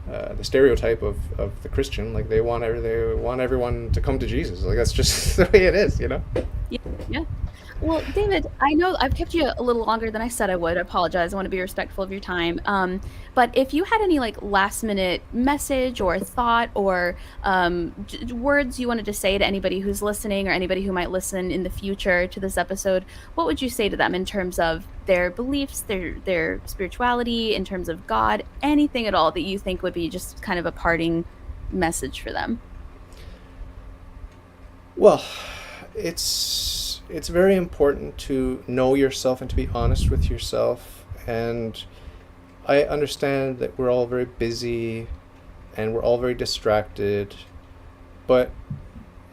The stereotype of the Christian, like they want everyone to come to Jesus. Like, that's just the way it is, Yeah. Well, David, I know I've kept you a little longer than I said I would. I apologize. I want to be respectful of your time. But if you had any like last minute message or thought or words you wanted to say to anybody who's listening or anybody who might listen in the future to this episode, what would you say to them in terms of their beliefs, their spirituality, in terms of God, anything at all that you think would be just kind of a parting message for them? Well, it's very important to know yourself and to be honest with yourself. And I understand that we're all very busy and we're all very distracted, but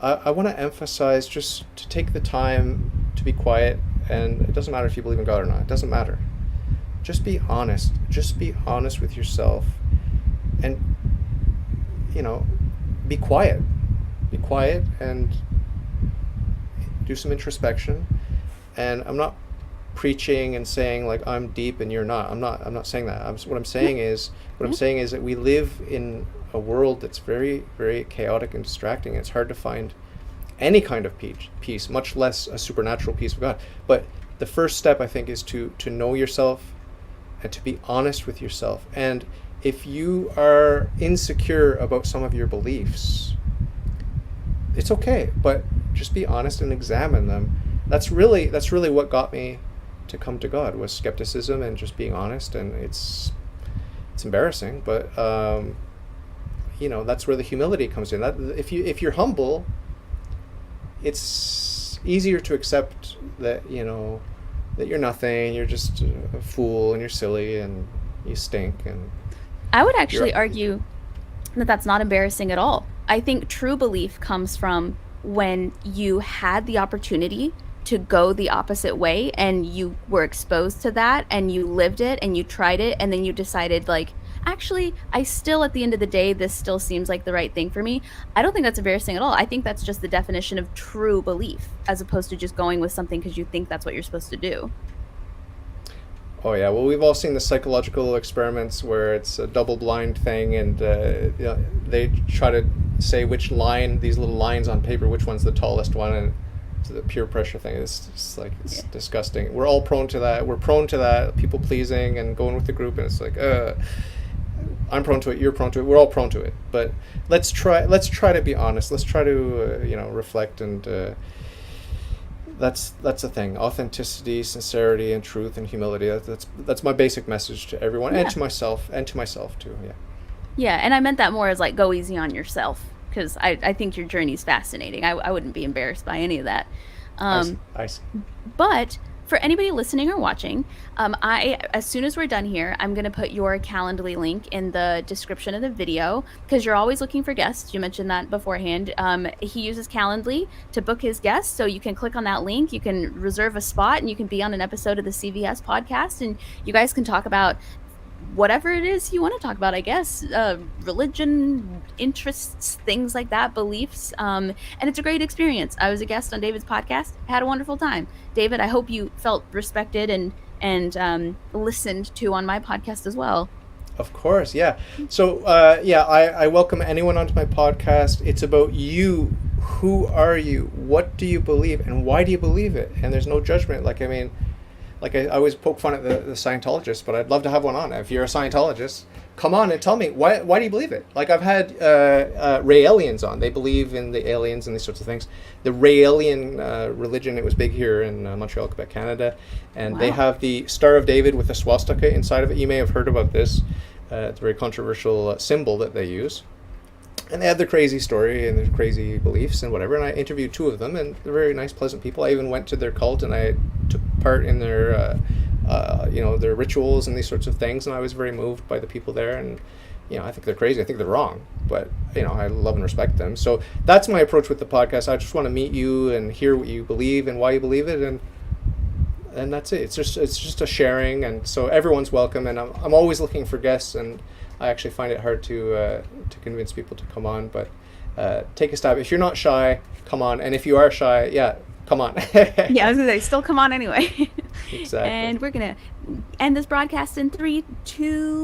I want to emphasize just to take the time to be quiet. And it doesn't matter if you believe in God or not. It doesn't matter. Just be honest. Just be honest with yourself. And, be quiet. Be quiet and do some introspection. And I'm not preaching and saying like I'm deep and you're not. I'm not saying that. What I'm saying is that we live in a world that's very, very chaotic and distracting. It's hard to find any kind of peace, much less a supernatural peace of God. But the first step, I think, is to know yourself and to be honest with yourself. And if you are insecure about some of your beliefs, it's okay, but just be honest and examine them. That's really what got me to come to God, was skepticism and just being honest. And it's embarrassing, but that's where the humility comes in. That if you're humble, it's easier to accept that that you're nothing, you're just a fool, and you're silly, and you stink. And I would actually argue that that's not embarrassing at all. I think true belief comes from when you had the opportunity to go the opposite way, and you were exposed to that, and you lived it, and you tried it, and then you decided, like, actually, I still, at the end of the day, this still seems like the right thing for me. I don't think that's embarrassing at all. I think that's just the definition of true belief, as opposed to just going with something because you think that's what you're supposed to do. Oh yeah, well, we've all seen the psychological experiments where it's a double-blind thing, and they try to say which line, these little lines on paper, which one's the tallest one, and it's the peer pressure thing. It's just like, it's disgusting. We're all prone to that. We're prone to that, people pleasing and going with the group, and it's like, I'm prone to it, you're prone to it, we're all prone to it. But let's try to be honest. Let's try to reflect, and that's the thing. Authenticity, sincerity, and truth, and humility. That's my basic message to everyone, and to myself too. Yeah, and I meant that more as like, go easy on yourself, because I think your journey is fascinating. I wouldn't be embarrassed by any of that. I see. But for anybody listening or watching, as soon as we're done here, I'm going to put your Calendly link in the description of the video, because you're always looking for guests. You mentioned that beforehand. He uses Calendly to book his guests, so you can click on that link, you can reserve a spot, and you can be on an episode of the CVS podcast, and you guys can talk about whatever it is you want to talk about, I guess, religion, interests, things like that, beliefs, and it's a great experience. I was a guest on David's podcast, had a wonderful time. David, I hope you felt respected and listened to on my podcast as well. Of course, yeah. So, I welcome anyone onto my podcast. It's about you. Who are you? What do you believe? And why do you believe it? And there's no judgment. I always poke fun at the Scientologists, but I'd love to have one on. If you're a Scientologist, come on and tell me, why do you believe it? Like, I've had Raelians on. They believe in the aliens and these sorts of things. The Raelian religion, it was big here in Montreal, Quebec, Canada. And They have the Star of David with a swastika inside of it. You may have heard about this. It's a very controversial symbol that they use. And they have their crazy story and their crazy beliefs and whatever. And I interviewed two of them, and they're very nice, pleasant people. I even went to their cult, and I took part in their, their rituals and these sorts of things. And I was very moved by the people there. And, I think they're crazy. I think they're wrong. But, I love and respect them. So that's my approach with the podcast. I just want to meet you and hear what you believe and why you believe it. And that's it. It's just a sharing. And so everyone's welcome. And I'm always looking for guests, and I actually find it hard to convince people to come on, but take a stab. If you're not shy, come on. And if you are shy, come on. Yeah, I was going to say, still come on anyway. Exactly. And we're going to end this broadcast in 3, 2...